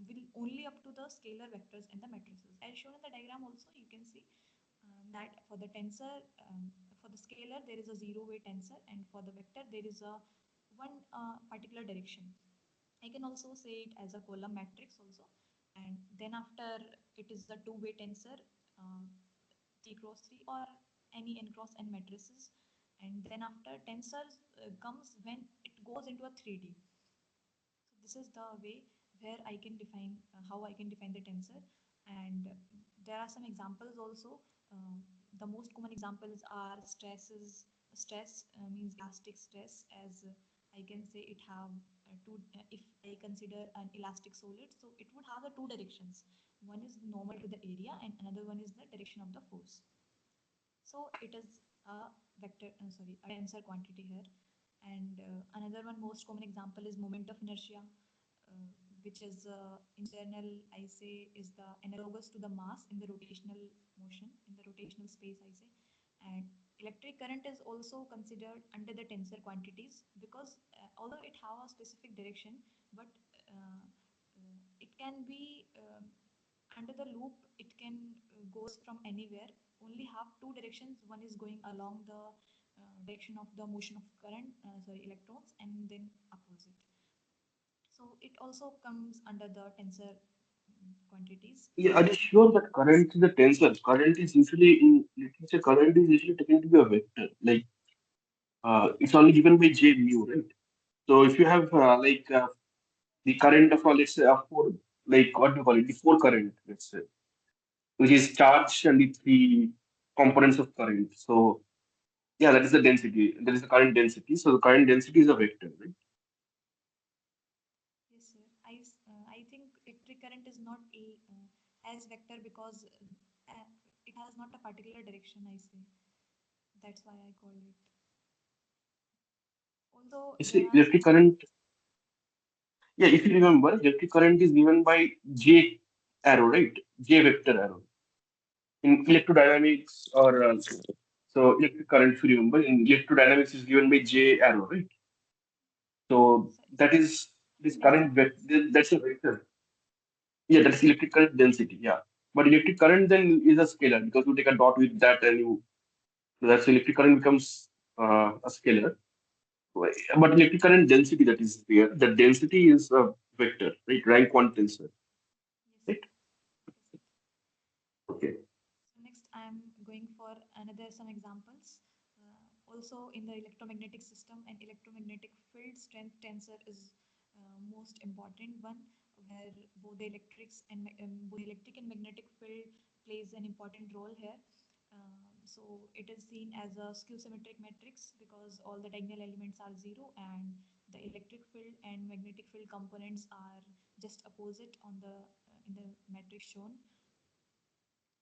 Speaker 4: will only up to the scalar vectors and the matrices. As shown in the diagram also, you can see that for the tensor, for the scalar, there is a zero-way tensor, and for the vector, there is a one particular direction. I can also say it as a column matrix also. And then after it is the two-way tensor, uh, T cross 3 or any n cross n matrices. And then after tensors comes when it goes into a 3D. So this is the way where I can define how I can define the tensor. And there are some examples also. Uh, the most common examples are stresses. Stress means elastic stress, as I can say it have two. If I consider an elastic solid, so it would have the two directions. One is normal to the area, and another one is the direction of the force. So it is a a tensor quantity here. And another one most common example is moment of inertia, uh, which is in general I say is the analogous to the mass in the rotational motion, in the rotational space I say. And electric current is also considered under the tensor quantities because although it have a specific direction, but it can be under the loop, it can goes from anywhere, only have two directions. One is going along the direction of the motion of current, electrons, and then opposite. So it also comes under the tensor quantities.
Speaker 1: Yeah, are you sure that current is a tensor? Current is usually in literature, current is usually taken to be a vector. Like it's only given by J mu, right? So if you have the current of let's say a four, like what do you call it, the four current, let's say, which is charge and the three components of current. So yeah, that is the density. That is the current density. So the current density is a vector, right?
Speaker 4: Yes, sir. I think electric current is not as vector because it has not a particular direction, I say. That's why I call it. Although
Speaker 1: You
Speaker 4: there
Speaker 1: see,
Speaker 4: are
Speaker 1: electric
Speaker 4: some,
Speaker 1: current. Yeah, if you remember, electric current is given by J arrow, right? J vector arrow. In electrodynamics or so electric current, if you remember, in electrodynamics is given by J arrow, right? So
Speaker 4: so
Speaker 1: that is
Speaker 4: I
Speaker 1: this
Speaker 4: think that's a
Speaker 1: current vector. That's a vector. Yeah, that's electric current density. Yeah, but electric current then is a scalar because you take a dot with that and you so that's electric current becomes a scalar. But electric current density that is there, the density is a vector, right? Rank one tensor,
Speaker 4: yes,
Speaker 1: right?
Speaker 4: sir. Yes, sir.
Speaker 1: Okay.
Speaker 4: So next I am going for another some examples. Also in the electromagnetic system, and electromagnetic field strength tensor is most important one, where both electric and magnetic field plays an important role here. So it is seen as a skew symmetric matrix because all the diagonal elements are zero, and the electric field and magnetic field components are just opposite on the in the matrix shown.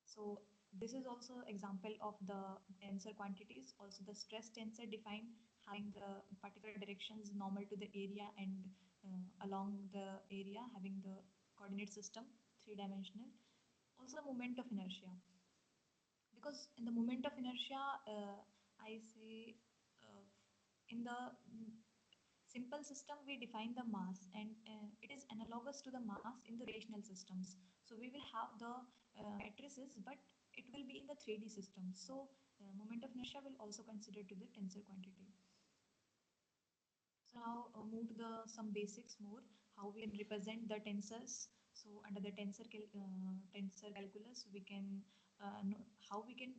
Speaker 4: So this is also example of the tensor quantities. Also the stress tensor defined having the particular directions normal to the area and along the area having the coordinate system three-dimensional. Also moment of inertia, because in the moment of inertia, I say uh, in the simple system we define the mass, and it is analogous to the mass in the rotational systems. So we will have the matrices, but it will be in the 3D system. So moment of inertia will also consider to the tensor quantity. So now move to the some basics more, how we can represent the tensors. So under the tensor calculus, we can how we can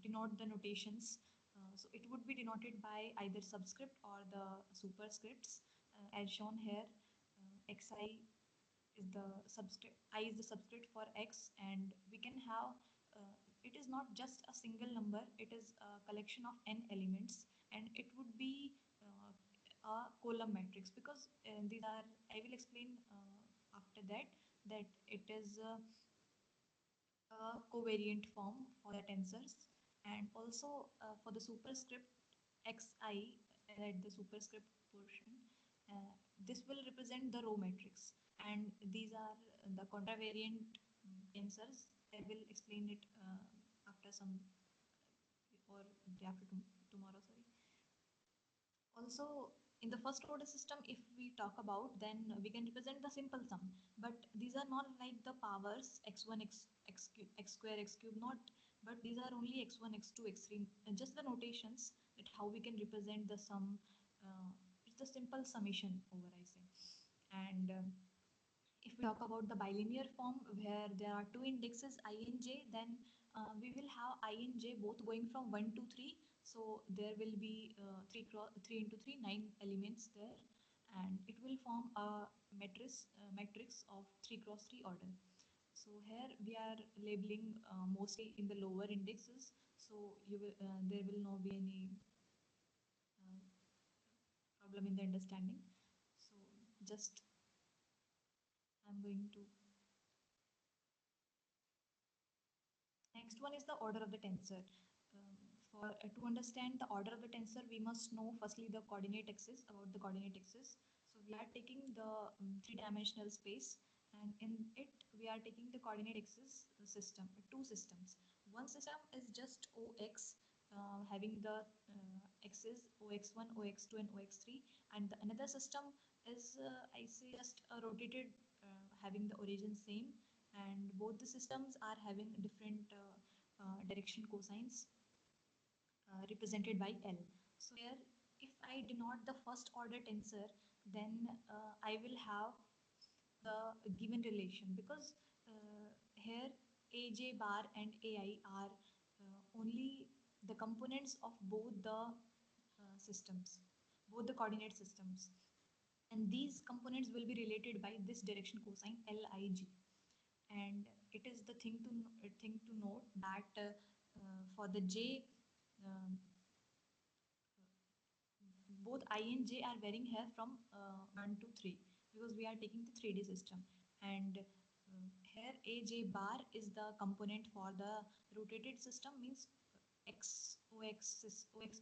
Speaker 4: denote the notations. So it would be denoted by either subscript or the superscripts, as shown here. Xi is the subscript, I is the subscript for x, and we can have it is not just a single number, it is a collection of n elements, and it would be a column matrix because these are, I will explain after that, that it is a covariant form for the tensors. And also for the superscript xi, at the superscript portion, this will represent the row matrix, and these are the contravariant tensors, I will explain it after some or day after tomorrow. Sorry. Also, in the first order system, if we talk about, then we can represent the simple sum. But these are not like the powers x1, x cube, x square, x cube, not. But these are only x1, x2, x3. Just the notations that how we can represent the sum. It's the simple summation over, I say. And if we talk about the bilinear form where there are two indexes I and j, then we will have I and j both going from 1 to 3. So there will be 3 into 3 9 elements there, and it will form a matrix of 3 cross 3 order. So here we are labeling mostly in the lower indexes, so you will there will not be any uh, problem in the understanding. So just I'm going to. Next one is the order of the tensor. To understand the order of the tensor, we must know firstly the coordinate axis, about the coordinate axis. So we are taking the three-dimensional space, and in it we are taking the coordinate axis system, two systems. One system is just OX, having the axis OX1, OX2, and OX3, and the another system is I say just a rotated, having the origin same, and both the systems are having different direction cosines represented by L. So here, if I denote the first order tensor, then I will have the given relation, because here AJ bar and AI are only the components of both the systems, both the coordinate systems, and these components will be related by this direction cosine Lig. And it is the thing to note that for the j, um, both I and j are varying here from 1 to 3, because we are taking the 3D system. And here aj bar is the component for the rotated system, means ox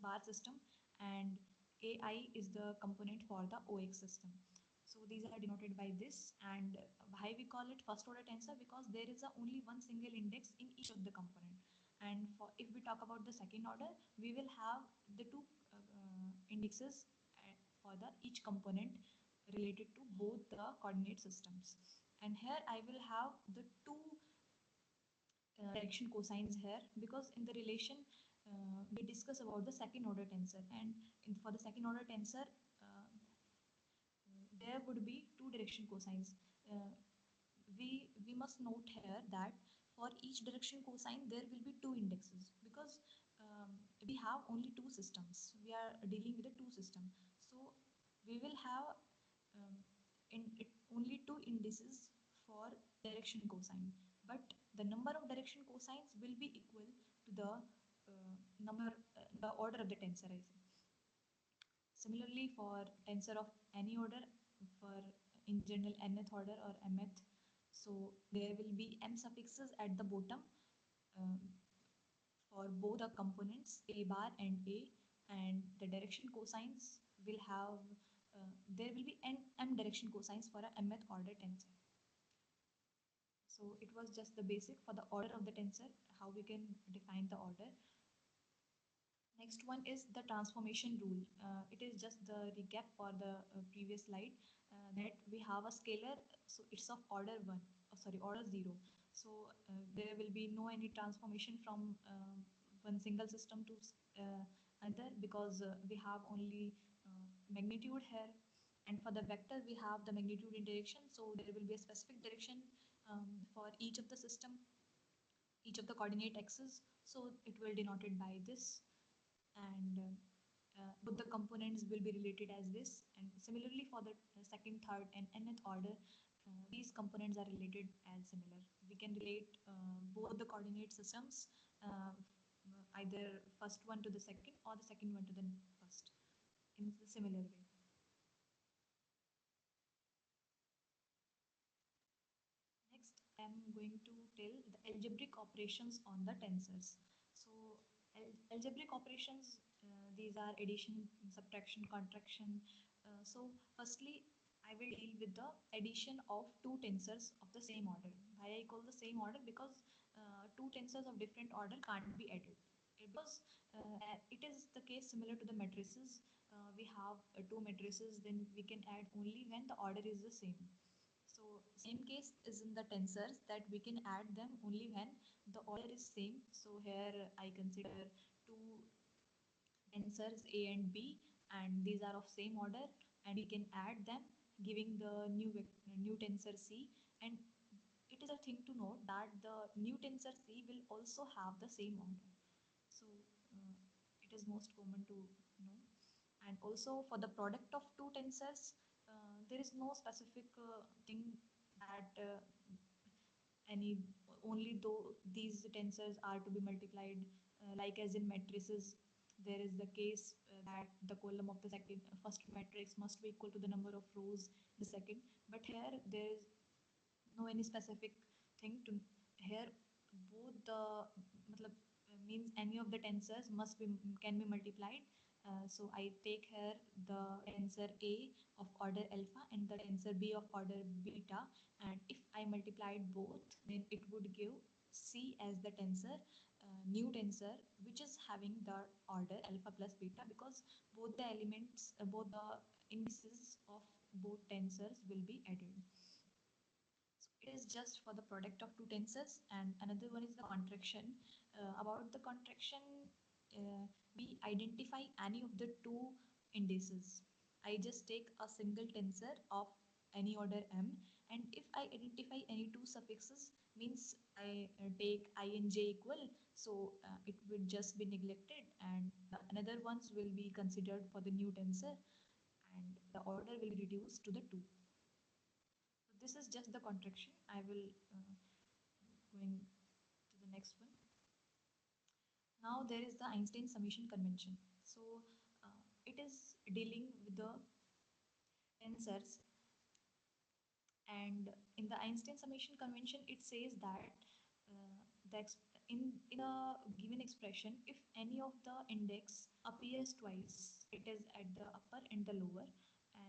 Speaker 4: bar system, and ai is the component for the ox system. So these are denoted by this. And why we call it first order tensor? Because there is only one single index in each of the component. And for if we talk about the second order, we will have the two indexes for the each component related to both the coordinate systems. And here I will have the two direction cosines here, because in the relation we discuss about the second order tensor, and for the second order tensor there would be two direction cosines. Uh, we must note here that for each direction cosine there will be two indexes, because we have only two systems. We are dealing with a two system, so we will have um, only two indices for direction cosine, but the number of direction cosines will be equal to the the order of the tensor, I say. Similarly, for tensor of any order, for in general nth order or mth, so there will be m suffixes at the bottom um, for both the components a bar and a, and the direction cosines will have there will be m direction cosines for a mth order tensor. So it was just the basic for the order of the tensor, how we can define the order. Next one is the transformation rule. It is just the recap for the previous slide, that we have a scalar, so it's of order 1, sorry, order 0. So there will be no any transformation from one single system to another, because we have only magnitude here. And for the vector, we have the magnitude in direction, so there will be a specific direction for each of the system, each of the coordinate axes. So it will denoted by this, and both the components will be related as this. And similarly for the second, third, and nth order, these components are related as similar. We can relate both the coordinate systems, either first one to the second or the second one to the first, in a similar way. Next, I'm going to tell the algebraic operations on the tensors. So, algebraic operations, these are addition, subtraction, contraction. So, firstly, I will deal with the addition of two tensors of the same order. Why I call the same order? Because two tensors of different order can't be added because it is the case similar to the matrices. We have two matrices, then we can add only when the order is the same. So same case is in the tensors that we can add them only when the order is same. So here I consider two tensors A and B, and these are of same order, and we can add them giving the new tensor C. And it is a thing to note that the new tensor C will also have the same order. So it is most common to know. And also for the product of two tensors, there is no specific thing that any only though these tensors are to be multiplied, like as in matrices there is the case that the column of the second first matrix must be equal to the number of rows in the second, but here there is no any specific thing to here both the matlab, means any of the tensors must be can be multiplied. So I take here the tensor A of order alpha and the tensor B of order beta, and if I multiplied both then it would give C as the tensor, new tensor which is having the order alpha plus beta because both the elements both the indices of both tensors will be added. So it is just for the product of two tensors, and another one is the contraction. About the contraction, we identify any of the two indices. I just take a single tensor of any order m, and if I identify any two suffixes, means I take I and j equal, so it will just be neglected, and the another ones will be considered for the new tensor, and the order will be reduced to the two. So this is just the contraction. I will going to the next one. Now there is the Einstein summation convention. So it is dealing with the tensors, and in the Einstein summation convention it says that the in a given expression, if any of the index appears twice, it is at the upper and the lower,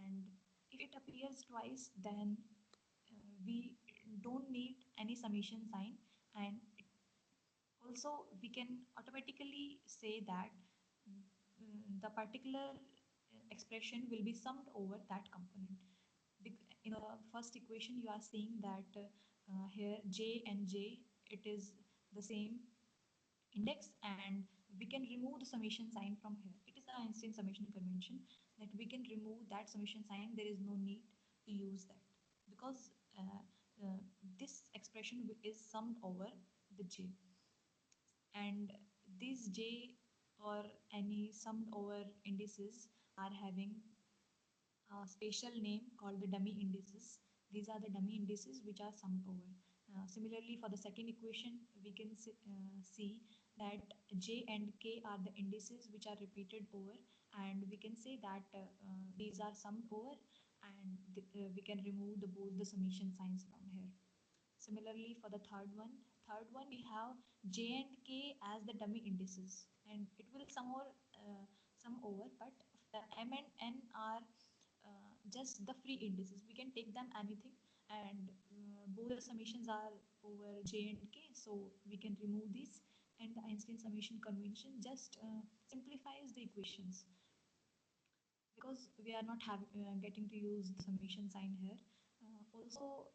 Speaker 4: and if it appears twice then we don't need any summation sign, and also we can automatically say that the particular expression will be summed over that component. In the first equation you are seeing that here j and j it is the same index, and we can remove the summation sign from here. It is the Einstein summation convention that we can remove that summation sign. There is no need to use that because this expression is summed over the j, and these j or any summed over indices are having a special name called the dummy indices. These are the dummy indices which are summed over. Similarly, for the second equation, we can see that j and k are the indices which are repeated over, and we can say that these are summed over, and we can remove both the summation signs from here. Similarly, for the third one we have j and k as the dummy indices, and it will sum over, but the m and n are just the free indices. We can take them anything, and both the summations are over j and k, so we can remove these. And the Einstein summation convention just simplifies the equations because we are not getting to use the summation sign here. Also.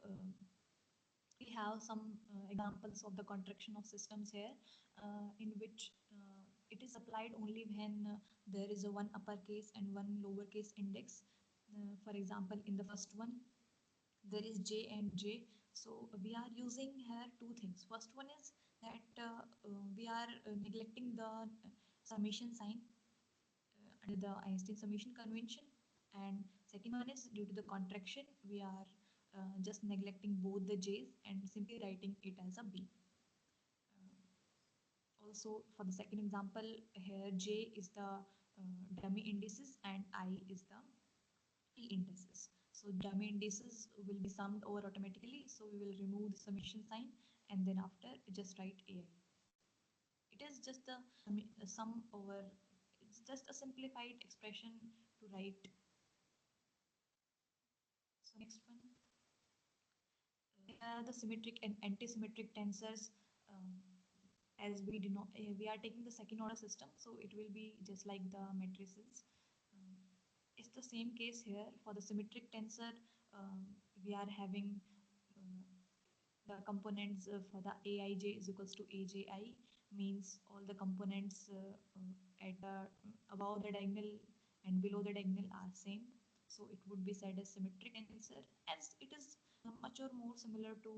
Speaker 4: We have some examples of the contraction of systems here, in which it is applied only when there is a one uppercase and one lowercase index. For example, in the first one, there is j and j. So we are using here two things. First one is that we are neglecting the summation sign under the Einstein summation convention, and second one is due to the contraction we are just neglecting both the j's and simply writing it as a b. Also for the second example here, j is the dummy indices and I is the t indices. So dummy indices will be summed over automatically, so we will remove the summation sign and then after just write ai. It is just a sum over, it's just a simplified expression to write. So next one, here are the symmetric and anti-symmetric tensors. as we are taking the second order system, so it will be just like the matrices. Um, it's the same case here for the symmetric tensor. We are having uh, the components for the aij is equals to aji, means all the components at the above the diagonal and below the diagonal are same, so it would be said as symmetric tensor, as it is much or more similar to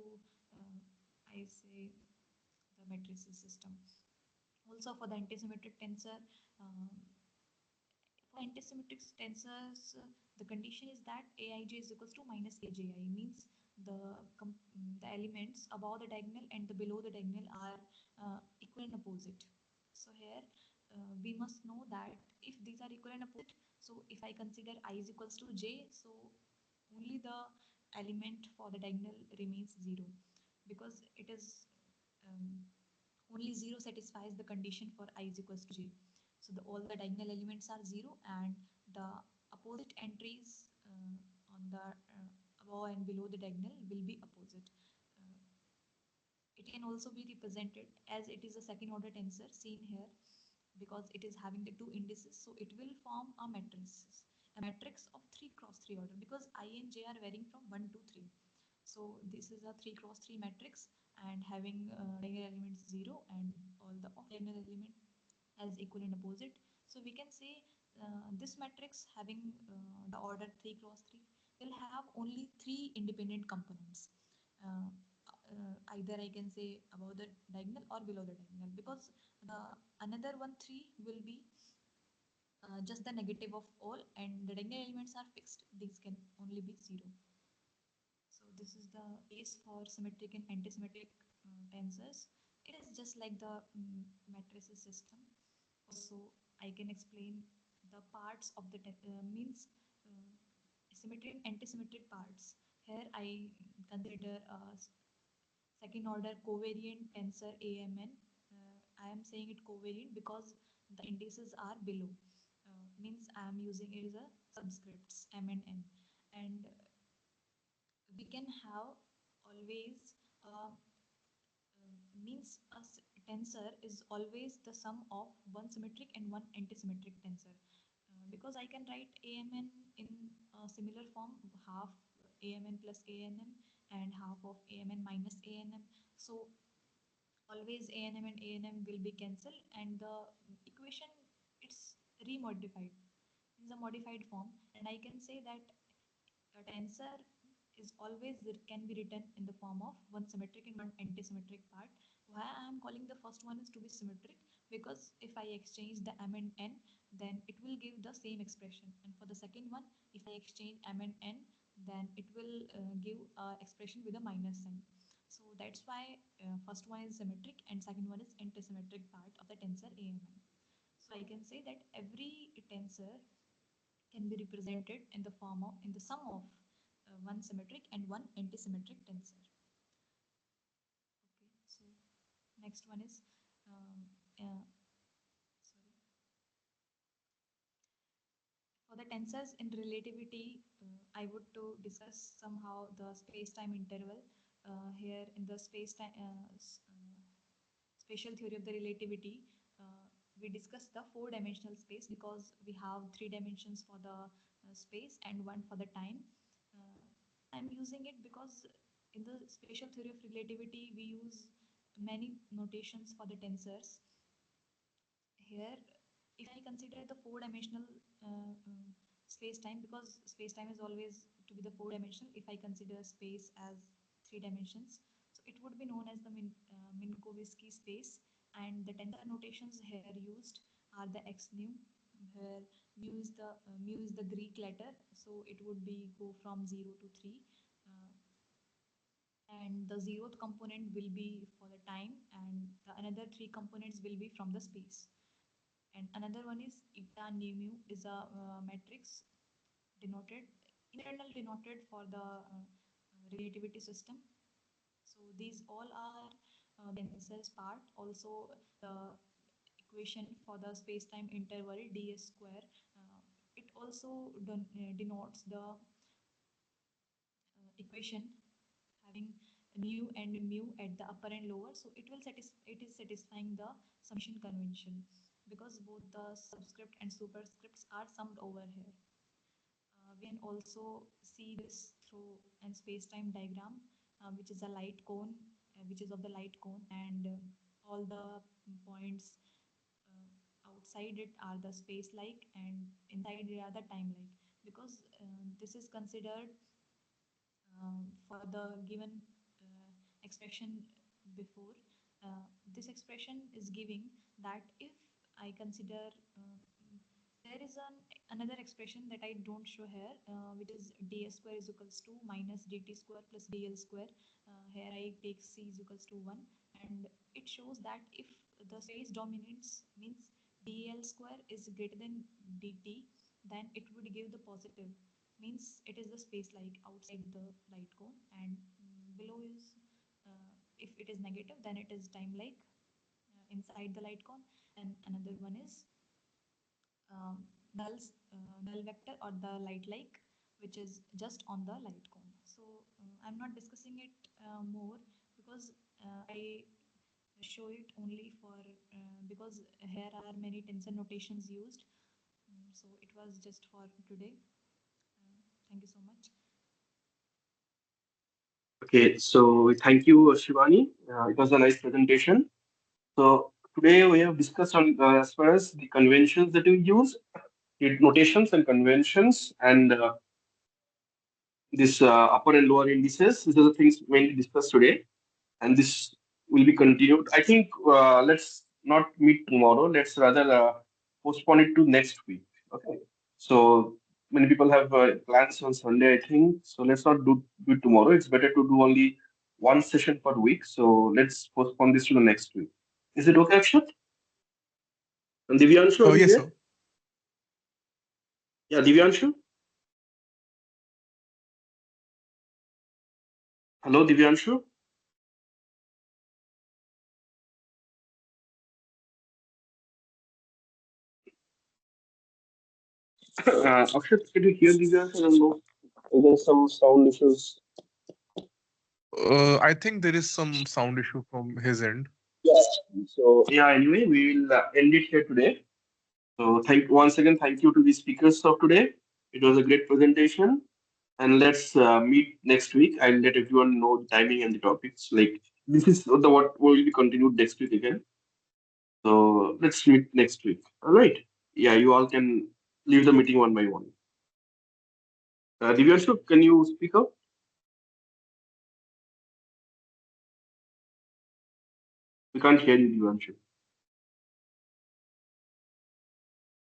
Speaker 4: uh, I say the matrices system. Also for the antisymmetric tensor, um, for antisymmetric tensors, the condition is that aij is equals to minus aji, means the the elements above the diagonal and the below the diagonal are equal and opposite. So here we must know that if these are equal and opposite, so if I consider I is equals to j, so only the element for the diagonal remains 0, because it is um, only 0 satisfies the condition for I is equals to j. So all the diagonal elements are 0 and the opposite entries on the above and below the diagonal will be opposite. Uh, it can also be represented as it is a second order tensor seen here, because it is having the two indices, so it will form a matrix of 3 cross 3 order, because I and j are varying from 1 to 3. So this is a 3 cross 3 matrix and having diagonal elements 0 and all the off diagonal element as equal and opposite. So we can say this matrix having the order 3 cross 3 will have only 3 independent components. Uh, Either I can say above the diagonal or below the diagonal, because the another one 3 will be just the negative of all, and the diagonal elements are fixed. These can only be 0. So this is the case for symmetric and antisymmetric tensors. It is just like the matrices system. Also, I can explain the parts of the means symmetric and antisymmetric parts. Here I consider second order covariant tensor AMN. I am saying it covariant because the indices are below. Means I am using it as a subscripts M and N, and we can have always means tensor is always the sum of one symmetric and one antisymmetric tensor, because I can write AMN in a similar form, half AMN plus ANM and half of AMN minus ANM. So always ANM and ANM will be cancelled and the equation it's remodified, is a modified form, and I can say that a tensor is always can be written in the form of one symmetric and one antisymmetric part. Why I am calling the first one is to be symmetric, because if I exchange the m and n, then it will give the same expression, and for the second one, if I exchange m and n, then it will give expression with a minus sign. So that's why first one is symmetric and second one is antisymmetric part of the tensor AMN. So I can say that every tensor can be represented in the form of in the sum of one symmetric and one antisymmetric tensor. Okay, so next one is um, sorry, for the tensors in relativity. I would to discuss somehow the space-time interval here in the space-time spatial theory of the relativity. We discussed the four-dimensional space because we have three dimensions for the space and one for the time. Uh, I'm using it because in the spatial theory of relativity, we use many notations for the tensors. Here, if I consider the four-dimensional space-time, because space-time is always to be the four-dimensional, if I consider space as three dimensions, so it would be known as the Minkowski space, and the tensor notations here used are the x nu, where mu is the Greek letter, so it would be go from 0 to 3. And the zeroth component will be for the time, and the another three components will be from the space. And another one is eta nu mu is a matrix denoted internal denoted for the relativity system. So these all are the tensors part. Also the equation for the space-time interval ds square. It also denotes the equation having nu and mu at the upper and lower, so it is satisfying the summation convention because both the subscript and superscripts are summed over here. We can also see this through a space-time diagram, which is a light cone, which is of the light cone, and all the points outside it are the space-like, and inside it are the time-like. Because this is considered for the given expression before. This expression is giving that if I consider there is another expression that I don't show here, which is ds square is equals to minus dt square plus dl square. Here I take c is equals to 1, and it shows that if the space dominates, means dl square is greater than dt, then it would give the positive, means it is the space like outside the light cone, and below is if it is negative, then it is time like inside the light cone, and another one is null vector or the light like, which is just on the light cone. So I'm not discussing it more because I show it only for because here are many tensor notations used. So it was just for today. Thank you so much.
Speaker 1: Okay, so thank you, Shivani. It was a nice presentation. So today we have discussed on as far as the conventions that we use, the notations and conventions, and this upper and lower indices. These are the things mainly discussed today, and this will be continued. I think let's not meet tomorrow. Let's rather postpone it to next week. Okay. So many people have plans on Sunday, I think. So let's not do it tomorrow. It's better to do only one session per week. So let's postpone this to the next week. Is it okay, Akshat? And Divyanshu, are you
Speaker 3: Yes,
Speaker 1: there?
Speaker 3: sir.
Speaker 1: Yeah, Divyanshu. Hello, Divyanshu. Akshat, can you hear Divyanshu? I don't know. There's some sound issues.
Speaker 3: I think there is some sound issue from his end.
Speaker 1: Yeah. So yeah. Anyway, we will end it here today. So thank once again, thank you to the speakers of today. It was a great presentation, and let's meet next week. I'll let everyone know the timing and the topics. Like this is the what will be continued next week again. So let's meet next week. All right. Yeah, you all can leave the meeting one by one. Divyanshu, can you speak up? We can't hear you, Divyanshu.